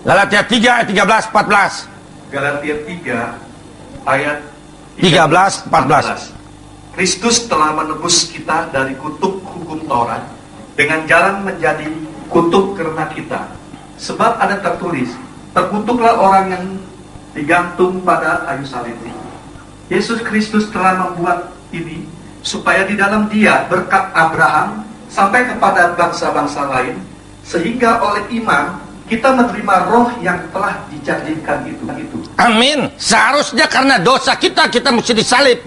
Galatia 3 ayat 13 14. Galatia 3 ayat 13 14. Kristus telah menebus kita dari kutuk hukum Taurat dengan jalan menjadi kutuk karena kita. Sebab ada tertulis, terkutuklah orang yang digantung pada kayu salib. Yesus Kristus telah membuat ini supaya di dalam Dia berkat Abraham sampai kepada bangsa-bangsa lain, sehingga oleh iman kita menerima roh yang telah dijanjikan itu. Amin. Seharusnya karena dosa kita mesti disalib.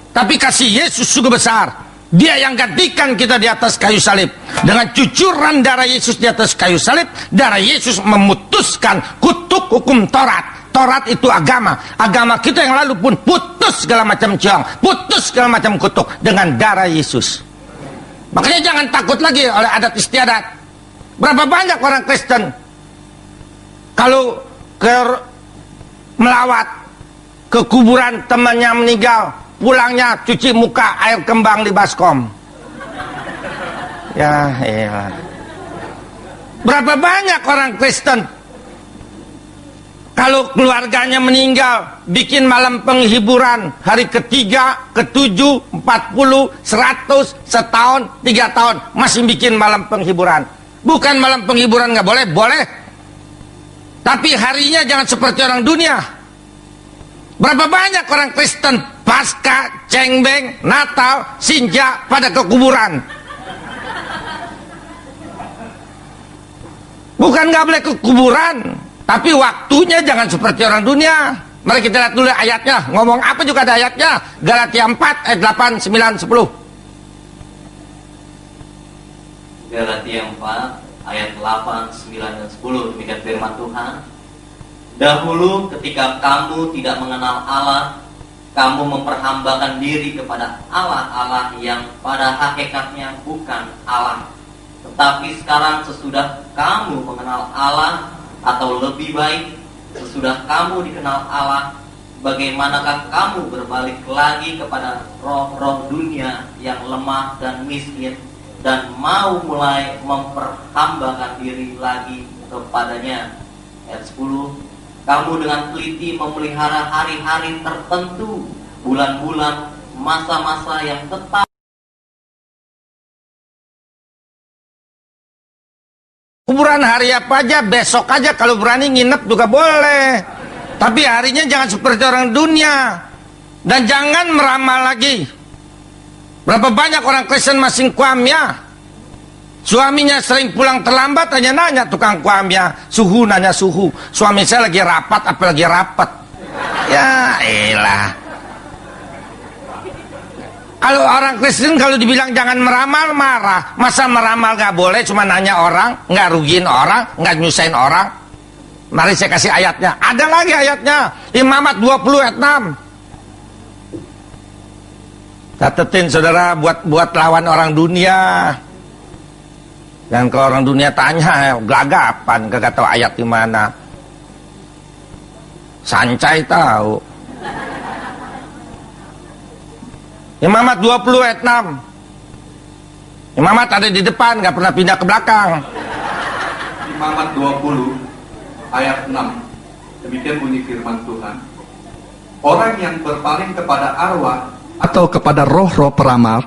Tapi kasih Yesus sungguh besar. Dia yang gantikan kita di atas kayu salib. Dengan cucuran darah Yesus di atas kayu salib, darah Yesus memutuskan kutuk hukum Taurat. Taurat itu agama. Agama kita yang lalu pun putus segala macam ciong, putus segala macam kutuk dengan darah Yesus. Makanya jangan takut lagi oleh adat istiadat. Berapa banyak orang Kristen kalau melawat ke kuburan temannya meninggal, pulangnya cuci muka air kembang di baskom. Ya elah. Berapa banyak orang Kristen kalau keluarganya meninggal, bikin malam penghiburan hari ketiga, ketujuh, 40, 100, setahun, 3 tahun masih bikin malam penghiburan. Bukan malam penghiburan nggak boleh, boleh. Tapi harinya jangan seperti orang dunia. Berapa banyak orang Kristen pasca, cengbeng, Natal, Sinja pada ke kuburan. Bukan nggak boleh ke kuburan, tapi waktunya jangan seperti orang dunia. Mari kita lihat dulu ayatnya. Ngomong apa juga ada ayatnya. Galatia 4 ayat 8, 9, 10. Galatia 4 ayat 8, 9, dan 10. Demikian firman Tuhan. Dahulu ketika kamu tidak mengenal Allah, kamu memperhambakan diri kepada Allah-Allah yang pada hakikatnya bukan Allah. Tetapi sekarang sesudah kamu mengenal Allah, atau lebih baik, sesudah kamu dikenal Allah, bagaimanakah kamu berbalik lagi kepada roh-roh dunia yang lemah dan miskin, dan mau mulai memperhambakan diri lagi kepadanya. Ayat 10, kamu dengan teliti memelihara hari-hari tertentu, bulan-bulan, masa-masa yang tetap. Kuburan hari apa aja, besok aja, kalau berani nginep juga boleh. Tapi harinya jangan seperti orang dunia. Dan jangan meramal lagi. Berapa banyak orang Kristen masih kuamnya. Suaminya sering pulang terlambat, hanya nanya tukang kuamnya, suhu, nanya suhu. Suami saya lagi rapat, apa lagi rapat. Ya elah. Kalau orang Kristen kalau dibilang jangan meramal, marah. Masa meramal gak boleh, cuma nanya orang, gak rugiin orang, gak nyusahin orang. Mari saya kasih ayatnya. Ada lagi ayatnya, Imamat 20 ayat 6. Catetin saudara, buat lawan orang dunia. Dan kalau orang dunia tanya, gelagapan, kagak tahu ayat di mana. Sancai tahu. Imamat 20 ayat 6. Imamat ada di depan, gak pernah pindah ke belakang. Imamat 20 ayat 6. Demikian bunyi firman Tuhan. Orang yang berpaling kepada arwah atau kepada roh-roh peramal,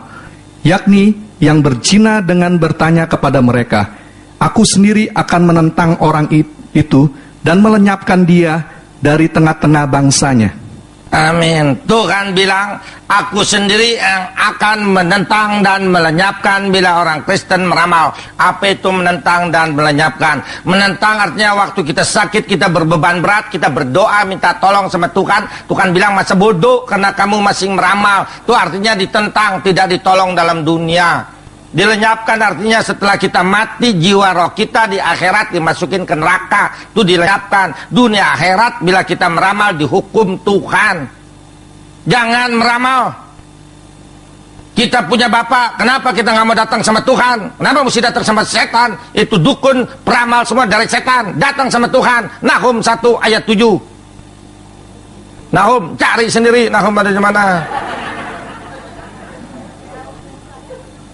yakni yang berzina dengan bertanya kepada mereka, aku sendiri akan menentang orang itu dan melenyapkan dia dari tengah-tengah bangsanya. Amin. Tuhan bilang, aku sendiri yang akan menentang dan melenyapkan bila orang Kristen meramal. Apa itu menentang dan melenyapkan? Menentang artinya waktu kita sakit, kita berbeban berat, kita berdoa minta tolong sama Tuhan. Tuhan bilang masa bodoh karena kamu masih meramal. Itu artinya ditentang, tidak ditolong dalam dunia. Dilenyapkan artinya setelah kita mati, jiwa roh kita di akhirat dimasukin ke neraka. Itu dilenyapkan. Dunia akhirat bila kita meramal dihukum Tuhan. Jangan meramal. Kita punya bapak, kenapa kita nggak mau datang sama Tuhan? Kenapa mesti datang sama setan? Itu dukun, peramal semua dari setan. Datang sama Tuhan. Nahum 1 ayat 7. Nahum, cari sendiri Nahum ada di mana.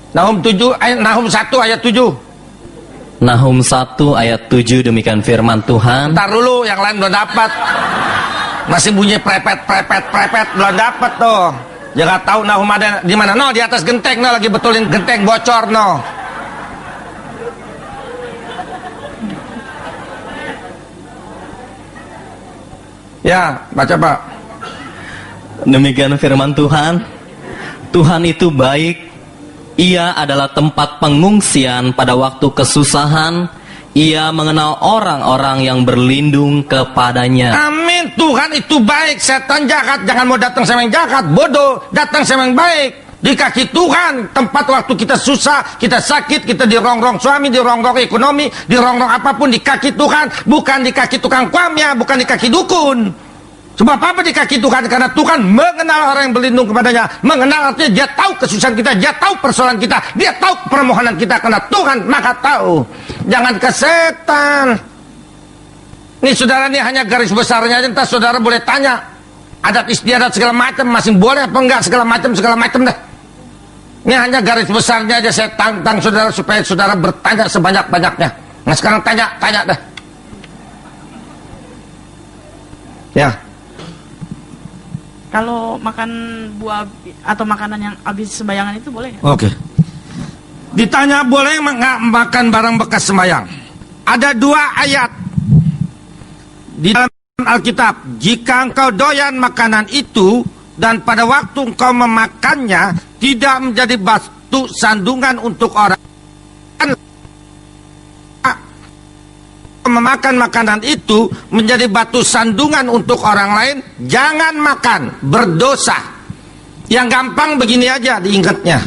Nahum 1 ayat 7. Nahum 1 ayat 7, demikian firman Tuhan. Ntar dulu, yang lain belum dapat. Masih bunyi prepet, belum dapat tuh. Jangan tahu Nahum ada di mana. No, di atas genteng, no, lagi betulin genteng bocor, no. Ya, baca Pak. Demikian firman Tuhan. Tuhan itu baik. Ia adalah tempat pengungsian pada waktu kesusahan. Ia mengenal orang-orang yang berlindung kepadanya. Amin. Tuhan itu baik. Setan jahat, jangan mau datang sama yang jahat. Bodoh, datang sama yang baik. Di kaki Tuhan, tempat waktu kita susah, kita sakit, kita dirongrong suami, dirongrong ekonomi, dirongrong apapun, di kaki Tuhan. Bukan di kaki tukang kuamnya, bukan di kaki dukun. Sebab apa di kaki Tuhan? Karena Tuhan mengenal orang yang berlindung kepadanya. Mengenal artinya dia tahu kesusahan kita, dia tahu persoalan kita, dia tahu permohonan kita. Karena Tuhan maha tahu. Jangan ke setan. Ini saudara, ini hanya garis besarnya aja. Entah saudara boleh tanya adat istiadat segala macam, masih boleh apa enggak, segala macam dah. Ini hanya garis besarnya aja. Saya tantang saudara supaya saudara bertanya sebanyak-banyaknya. Nah sekarang tanya dah. Ya. Kalau makan buah atau makanan yang habis sembayangan itu boleh nggak? Oke. Ditanya boleh nggak makan barang bekas sembahyang? Ada 2 ayat di dalam Alkitab. Jika engkau doyan makanan itu dan pada waktu engkau memakannya tidak menjadi batu sandungan untuk orang memakan makanan itu menjadi batu sandungan untuk orang lain, jangan makan, berdosa. Yang gampang begini aja diingatnya.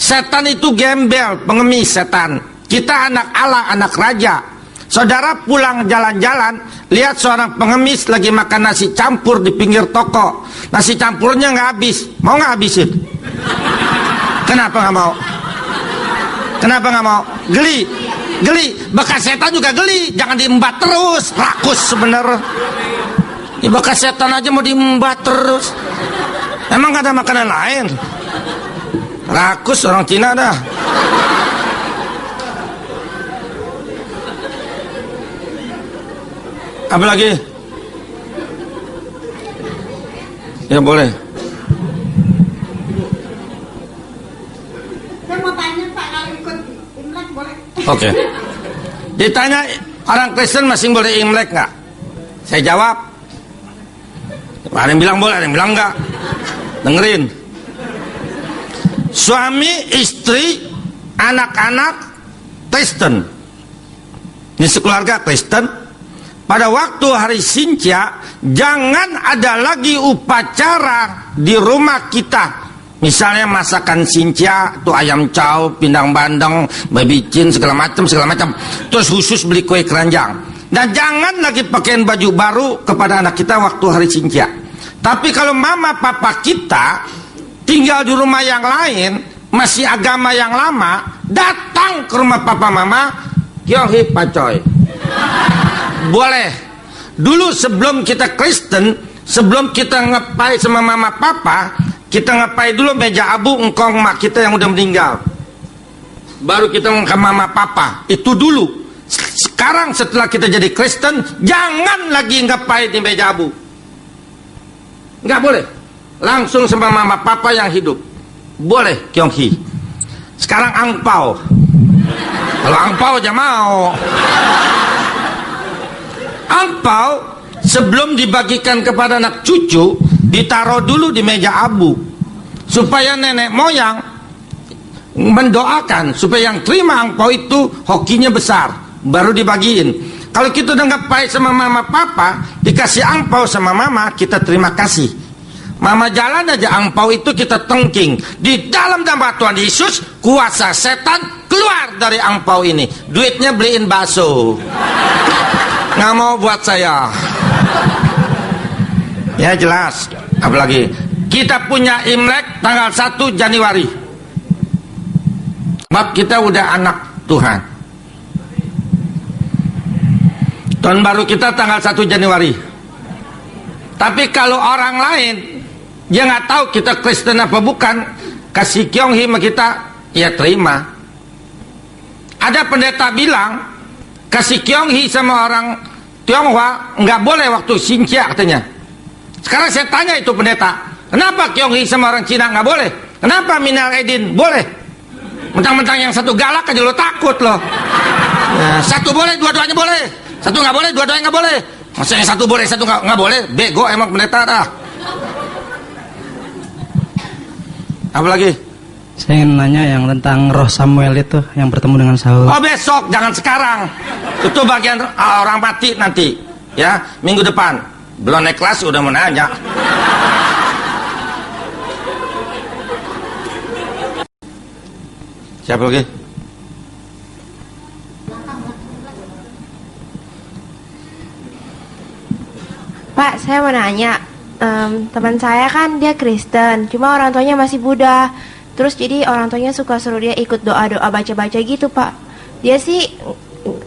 Setan itu gembel, pengemis setan. Kita anak Allah, anak raja. Saudara pulang jalan-jalan, lihat seorang pengemis lagi makan nasi campur di pinggir toko. Nasi campurnya nggak habis, mau nggak habisin? Kenapa nggak mau? Kenapa nggak mau? Geli, bekas setan juga geli, jangan diembat terus, rakus sebenarnya. Ya bekas setan aja mau diembat terus. Emang gak ada makanan lain? Rakus orang Cina dah. Apa lagi? Ya boleh. Saya mau tanya Pak, kalau ikut Imlek boleh? Oke. Ditanya orang Kristen masing boleh Imlek nggak? Saya jawab. Ada yang bilang boleh, ada yang bilang nggak. Dengerin. Suami, istri, anak-anak Kristen. Ini sekeluarga Kristen. Pada waktu hari Sinca, jangan ada lagi upacara di rumah kita. Misalnya masakan Sinca, tuh ayam chow, pindang bandeng, babi cin, segala macam. Terus khusus beli kue keranjang. Dan jangan lagi pakaian baju baru kepada anak kita waktu hari Sinca. Tapi kalau mama papa kita tinggal di rumah yang lain, masih agama yang lama, datang ke rumah papa mama, kyohi pacoy. Boleh. Dulu sebelum kita Kristen, sebelum kita ngepai sama mama papa, kita ngepai dulu meja abu engkong mak kita yang udah meninggal. Baru kita ke mama papa. Itu dulu. Sekarang setelah kita jadi Kristen, jangan lagi ngepai di meja abu. Nggak boleh. Langsung sama mama papa yang hidup. Boleh, Kyonghi. Sekarang angpau. Kalau angpau aja mau. Angpau sebelum dibagikan kepada anak cucu, ditaruh dulu di meja abu supaya nenek moyang mendoakan supaya yang terima angpau itu hokinya besar, baru dibagiin. Kalau kita udah nggak baik sama mama papa, dikasih angpau sama mama, kita terima kasih. Mama jalan aja angpau itu kita tengking. Di dalam nama Tuhan Yesus, kuasa setan keluar dari angpau ini. Duitnya beliin bakso. Nggak mau buat saya. Ya jelas. Apalagi kita punya Imlek tanggal 1 Januari. Sebab kita udah anak Tuhan. Tahun baru kita tanggal 1 Januari. Tapi kalau orang lain dia nggak tahu kita Kristen apa bukan, kasih Kyonghi sama kita, ya terima. Ada pendeta bilang kasih Kyonghi sama orang Tionghoa nggak boleh waktu Sinca katanya. Sekarang saya tanya itu pendeta, kenapa Kyonghi sama orang Cina nggak boleh? Kenapa Minal Aidin boleh? Mentang-mentang yang satu galak aja lo takut lo. Nah, satu boleh, dua-duanya boleh. Satu nggak boleh, dua-duanya nggak boleh. Masa yang satu boleh, satu nggak boleh? Bego emang pendeta dah. Apa lagi? Saya ingin nanya yang tentang roh Samuel itu yang bertemu dengan Saul. Oh besok, jangan sekarang. Itu bagian orang mati nanti. Ya, minggu depan. Belum naik kelas udah mau nanya. Siapa lagi? Pak, saya mau nanya, teman saya kan dia Kristen, cuma orang tuanya masih Buddha. Terus jadi orang tuanya suka suruh dia ikut doa-doa baca-baca gitu, Pak. Dia sih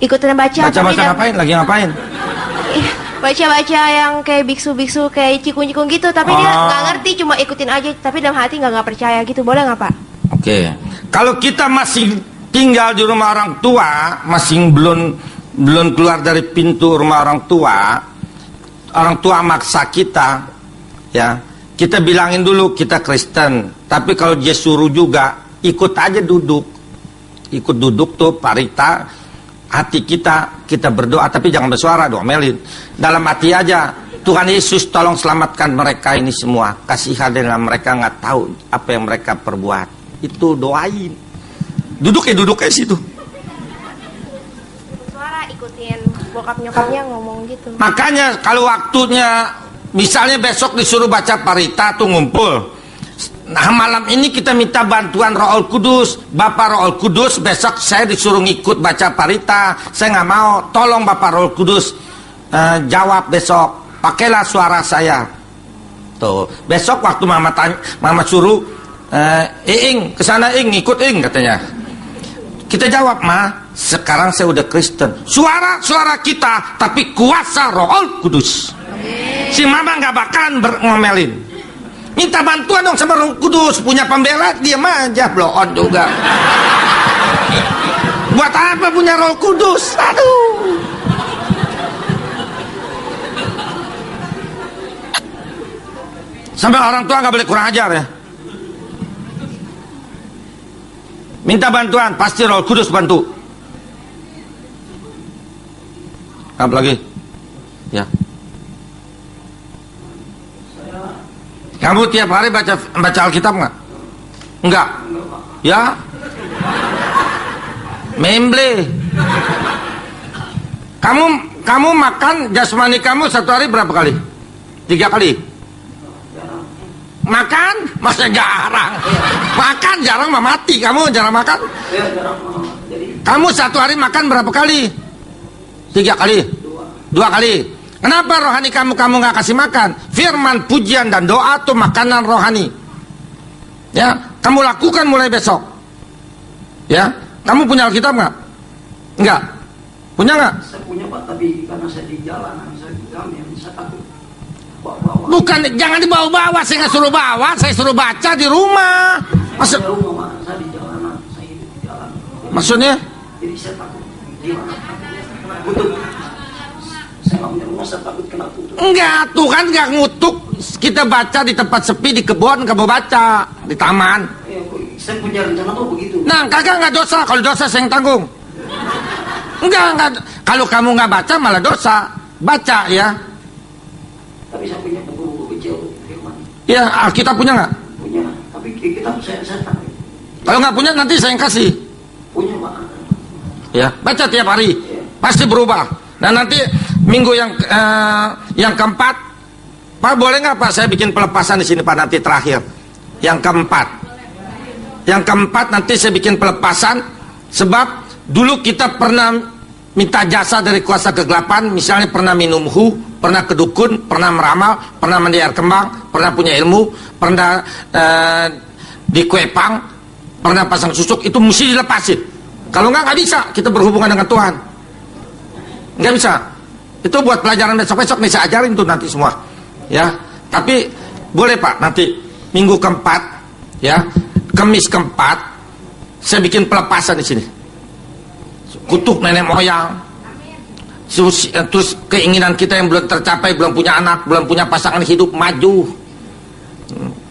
ikutin baca. Baca-baca ngapain? Lagi ngapain? Baca-baca yang kayak biksu-biksu, kayak cikun-cikun gitu. Tapi dia nggak ngerti, cuma ikutin aja. Tapi dalam hati nggak percaya gitu. Boleh nggak, Pak? Oke. Kalau kita masih tinggal di rumah orang tua, masih belum keluar dari pintu rumah orang tua maksa kita, ya kita bilangin dulu kita Kristen. Tapi kalau dia suruh juga, ikut aja duduk. Ikut duduk tuh parita, hati kita berdoa, tapi jangan bersuara, domelin. Dalam hati aja, Tuhan Yesus tolong selamatkan mereka ini semua. Kasihan mereka nggak tahu apa yang mereka perbuat. Itu doain. Duduk ya situ. Suara ikutin bokap nyokapnya ngomong gitu. Makanya kalau waktunya, misalnya besok disuruh baca parita tuh ngumpul. Nah malam ini kita minta bantuan Roh Kudus. Bapak Roh Kudus, besok saya disuruh ngikut baca parita. Saya nggak mau, tolong Bapak Roh Kudus jawab besok. Pakailah suara saya. Tuh besok waktu mama suruh, Iing kesana Iing, ngikut Iing katanya. Kita jawab, Ma, sekarang saya udah Kristen. Suara kita, tapi kuasa Roh Kudus. Si mama nggak bakalan ngomelin. Minta bantuan dong sama Roh Kudus. Punya pembela, diam aja, blow on juga. Buat apa punya Roh Kudus? Aduh. Sampai orang tua nggak boleh kurang ajar ya. Minta bantuan, pasti Roh Kudus bantu. Apa lagi? Ya. Kamu tiap hari baca Alkitab nggak? Enggak. Ya. Memble. Kamu makan jasmani kamu satu hari berapa kali? 3 kali. Makan? Masa jarang? Makan jarang mah mati. Kamu jarang makan? Kamu satu hari makan berapa kali? 3 kali? 2 kali. Kenapa rohani kamu nggak kasih makan? Firman, pujian, dan doa itu makanan rohani. Ya, kamu lakukan mulai besok. Ya, kamu punya Alkitab nggak? Enggak. Punya nggak? Saya punya Pak, tapi karena saya di jalanan, saya takut bawa-bawa. Bukan, jangan dibawa-bawa. Saya nggak suruh bawa, saya suruh baca di rumah. Maksud? Saya rumah, saya di jalanan, saya hidup di jalan. Maksudnya? Jadi saya takut gimana? Kutuk. Saya nggak punya rumah, saya takut kena kutuk. Enggak, Tuhan nggak ngutuk. Kita baca di tempat sepi, di kebun, kamu baca di taman. Saya punya rencana tuh begitu. Nah, kagak nggak dosa. Kalau dosa saya yang tanggung. Enggak. Kalau kamu nggak baca malah dosa. Baca ya. Tapi saya punya buku kecil firman. Ya, Alkitab punya nggak? Punya, tapi kitab saya takut. Kalau nggak punya nanti saya yang kasih. Punya Pak. Ya, baca tiap hari. Pasti berubah. Nah, nanti minggu yang keempat, Pak boleh nggak Pak saya bikin pelepasan di sini Pak nanti terakhir. Yang keempat nanti saya bikin pelepasan sebab dulu kita pernah minta jasa dari kuasa kegelapan, misalnya pernah minum pernah kedukun, pernah meramal, pernah mendiar kembang, pernah punya ilmu, pernah dikuepang, pernah pasang susuk, itu mesti dilepasin. Kalau nggak bisa kita berhubungan dengan Tuhan. Nggak bisa. Itu buat pelajaran besok-besok nih saya ajarin tuh nanti semua. Ya, tapi boleh Pak nanti minggu keempat, ya, Kamis keempat, saya bikin pelepasan di sini. Kutuk nenek moyang. Terus keinginan kita yang belum tercapai, belum punya anak, belum punya pasangan hidup, maju.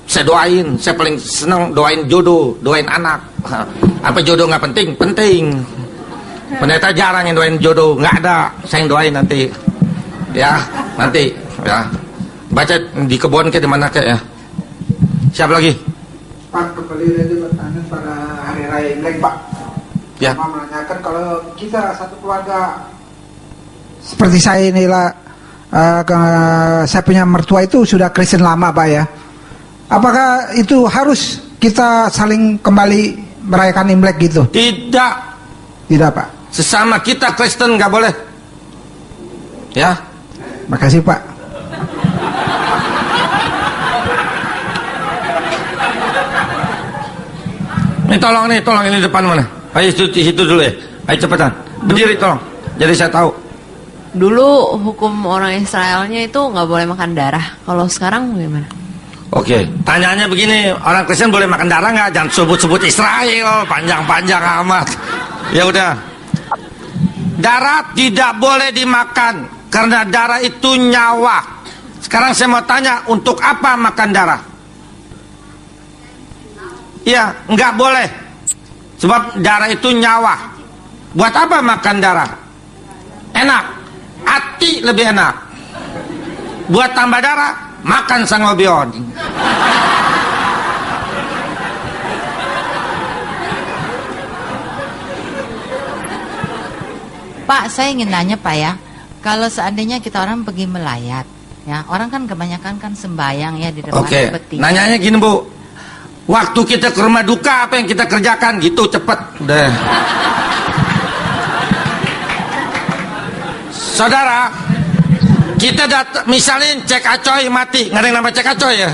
Saya doain, saya paling senang doain jodoh, doain anak. Apa jodoh nggak penting? Penting. Pendeta jarang yang doain jodoh, nggak ada. Saya yang doain nanti. Ya, nanti. Ya, baca di kebun ke di mana ke ya. Siapa lagi? Pak, kembali lagi bertanya pada hari raya Imlek, Pak. Ya. Mau menanyakan kalau kita satu keluarga seperti saya inilah, saya punya mertua itu sudah Kristen lama, Pak ya. Apakah itu harus kita saling kembali merayakan Imlek gitu? Tidak. Tidak, Pak. Sesama kita Kristen nggak boleh. Ya. Makasih, Pak. Ini tolong ini depan mana? Ayo situ dulu ya. Ayo cepetan. Berdiri tolong. Jadi saya tahu. Dulu hukum orang Israelnya itu nggak boleh makan darah. Kalau sekarang gimana? Oke, tanyanya begini, orang Kristen boleh makan darah nggak? Jangan sebut-sebut Israel, panjang-panjang amat. Ya udah. Darah tidak boleh dimakan karena darah itu nyawa. Sekarang saya mau tanya, untuk apa makan darah? Iya, nggak boleh. Sebab darah itu nyawa. Buat apa makan darah? Enak. Hati lebih enak. Buat tambah darah, makan sangobion. Pak, saya ingin nanya Pak ya, kalau seandainya kita orang pergi melayat, ya orang kan kebanyakan kan sembayang ya di depan peti. Nanyanya gini Bu, waktu kita ke rumah duka apa yang kita kerjakan gitu cepet udah. Saudara, kita misalnya cek acoy mati, nggak ada yang nama cek acoy ya?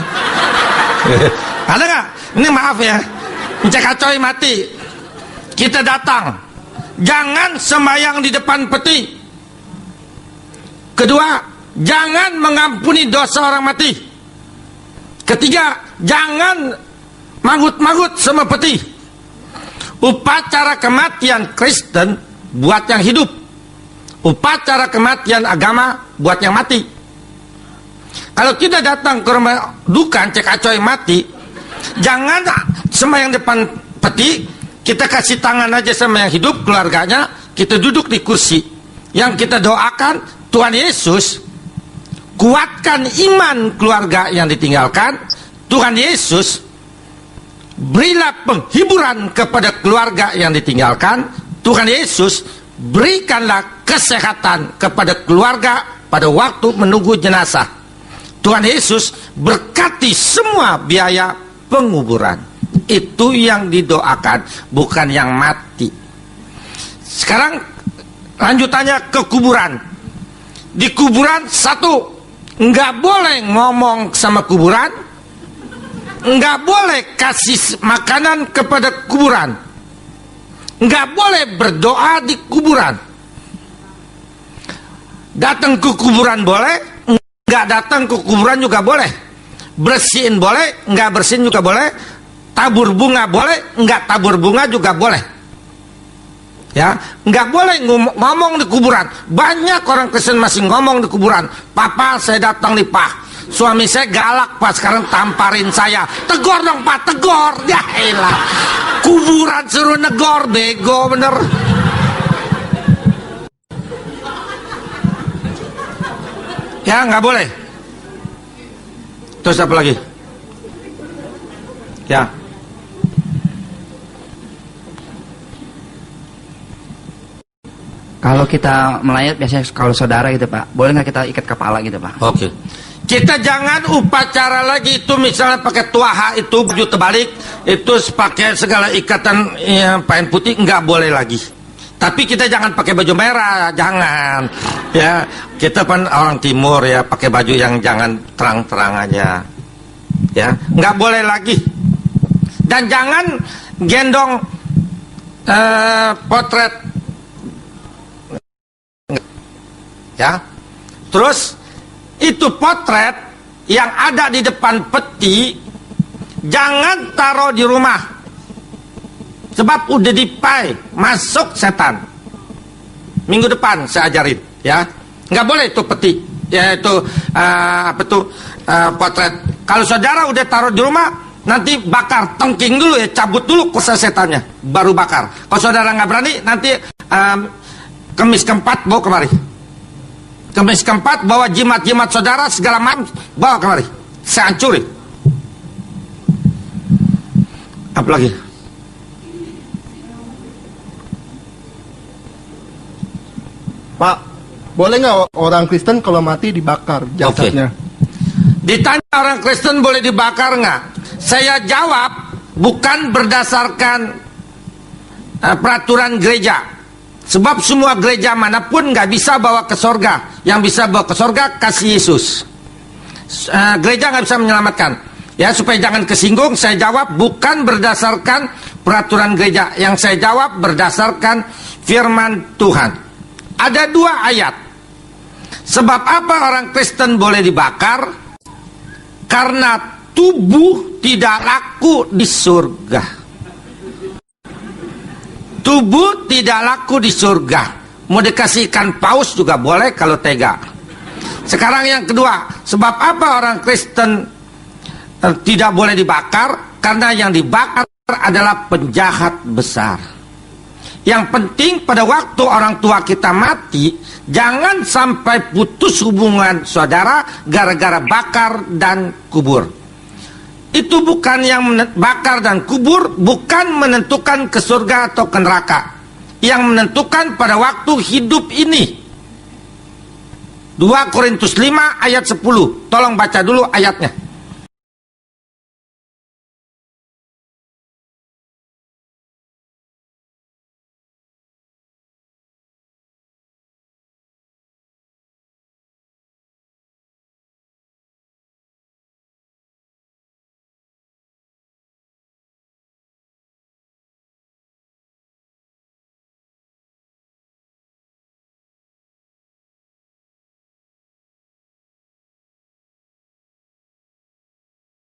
Ada nggak? Ini maaf ya, cek acoy mati, kita datang, jangan sembahyang di depan peti. Kedua, jangan mengampuni dosa orang mati. Ketiga, jangan mangut-mangut sama peti. Upacara kematian Kristen buat yang hidup. Upacara kematian agama buat yang mati. Kalau kita datang ke rumah duka, cek acoy mati, jangan sembahyang depan peti, kita kasih tangan aja sama yang hidup, keluarganya, kita duduk di kursi. Yang kita doakan, Tuhan Yesus, kuatkan iman keluarga yang ditinggalkan. Tuhan Yesus, berilah penghiburan kepada keluarga yang ditinggalkan. Tuhan Yesus, berikanlah kesehatan kepada keluarga pada waktu menunggu jenazah. Tuhan Yesus, berkati semua biaya penguburan. Itu yang didoakan, bukan yang mati. Sekarang lanjutannya ke kuburan. Di kuburan, satu, nggak boleh ngomong sama kuburan, nggak boleh kasih makanan kepada kuburan, nggak boleh berdoa di kuburan. Datang ke kuburan boleh, nggak datang ke kuburan juga boleh. Bersihin boleh, nggak bersihin juga boleh. Tabur bunga boleh, nggak tabur bunga juga boleh. Ya, nggak boleh ngomong di kuburan. Banyak orang Kristen masih ngomong di kuburan. Papa, saya datang nih Pak, suami saya galak Pak, sekarang tamparin saya. Tegor dong Pak, tegor. Ya elah, kuburan suruh negor, bego bener. Ya, nggak boleh. Terus apa lagi? Ya. Kalau kita melayat biasanya kalau saudara gitu Pak, boleh nggak kita ikat kepala gitu Pak? Oke. Kita jangan upacara lagi itu, misalnya pakai tuaha itu, baju terbalik, itu pakai segala ikatan kain putih, nggak boleh lagi. Tapi kita jangan pakai baju merah, jangan. Ya, kita kan orang timur ya, pakai baju yang jangan terang-terang aja. Ya, nggak boleh lagi. Dan jangan gendong potret. Ya. Terus itu potret yang ada di depan peti jangan taruh di rumah. Sebab udah dipai, masuk setan. Minggu depan saya ajarin, ya. Nggak boleh itu peti, ya itu potret. Kalau saudara udah taruh di rumah, nanti bakar, tengking dulu ya, cabut dulu kuasa setannya, baru bakar. Kalau saudara nggak berani, nanti kemis keempat bawa kemari. Kemis keempat bawa jimat-jimat saudara segala macam, bawa kemari. Saya hancurin. Apalagi? Pak, boleh nggak orang Kristen kalau mati dibakar jasadnya? Ditanya orang Kristen boleh dibakar nggak? Saya jawab bukan berdasarkan peraturan gereja. Sebab semua gereja manapun nggak bisa bawa ke sorga. Yang bisa bawa ke sorga kasih Yesus. Gereja nggak bisa menyelamatkan. Ya, supaya jangan kesinggung, saya jawab bukan berdasarkan peraturan gereja. Yang saya jawab berdasarkan firman Tuhan. Ada dua ayat. Sebab apa orang Kristen boleh dibakar? Karena tubuh tidak laku di surga. Tubuh tidak laku di surga. Mau dikasih ikan paus juga boleh kalau tega. Sekarang yang kedua, sebab apa orang Kristen tidak boleh dibakar? Karena yang dibakar adalah penjahat besar. Yang penting pada waktu orang tua kita mati, jangan sampai putus hubungan saudara gara-gara bakar dan kubur. Itu bukan yang bakar dan kubur, bukan menentukan ke surga atau ke neraka. Yang menentukan pada waktu hidup ini. 2 Korintus 5 ayat 10. Tolong baca dulu ayatnya.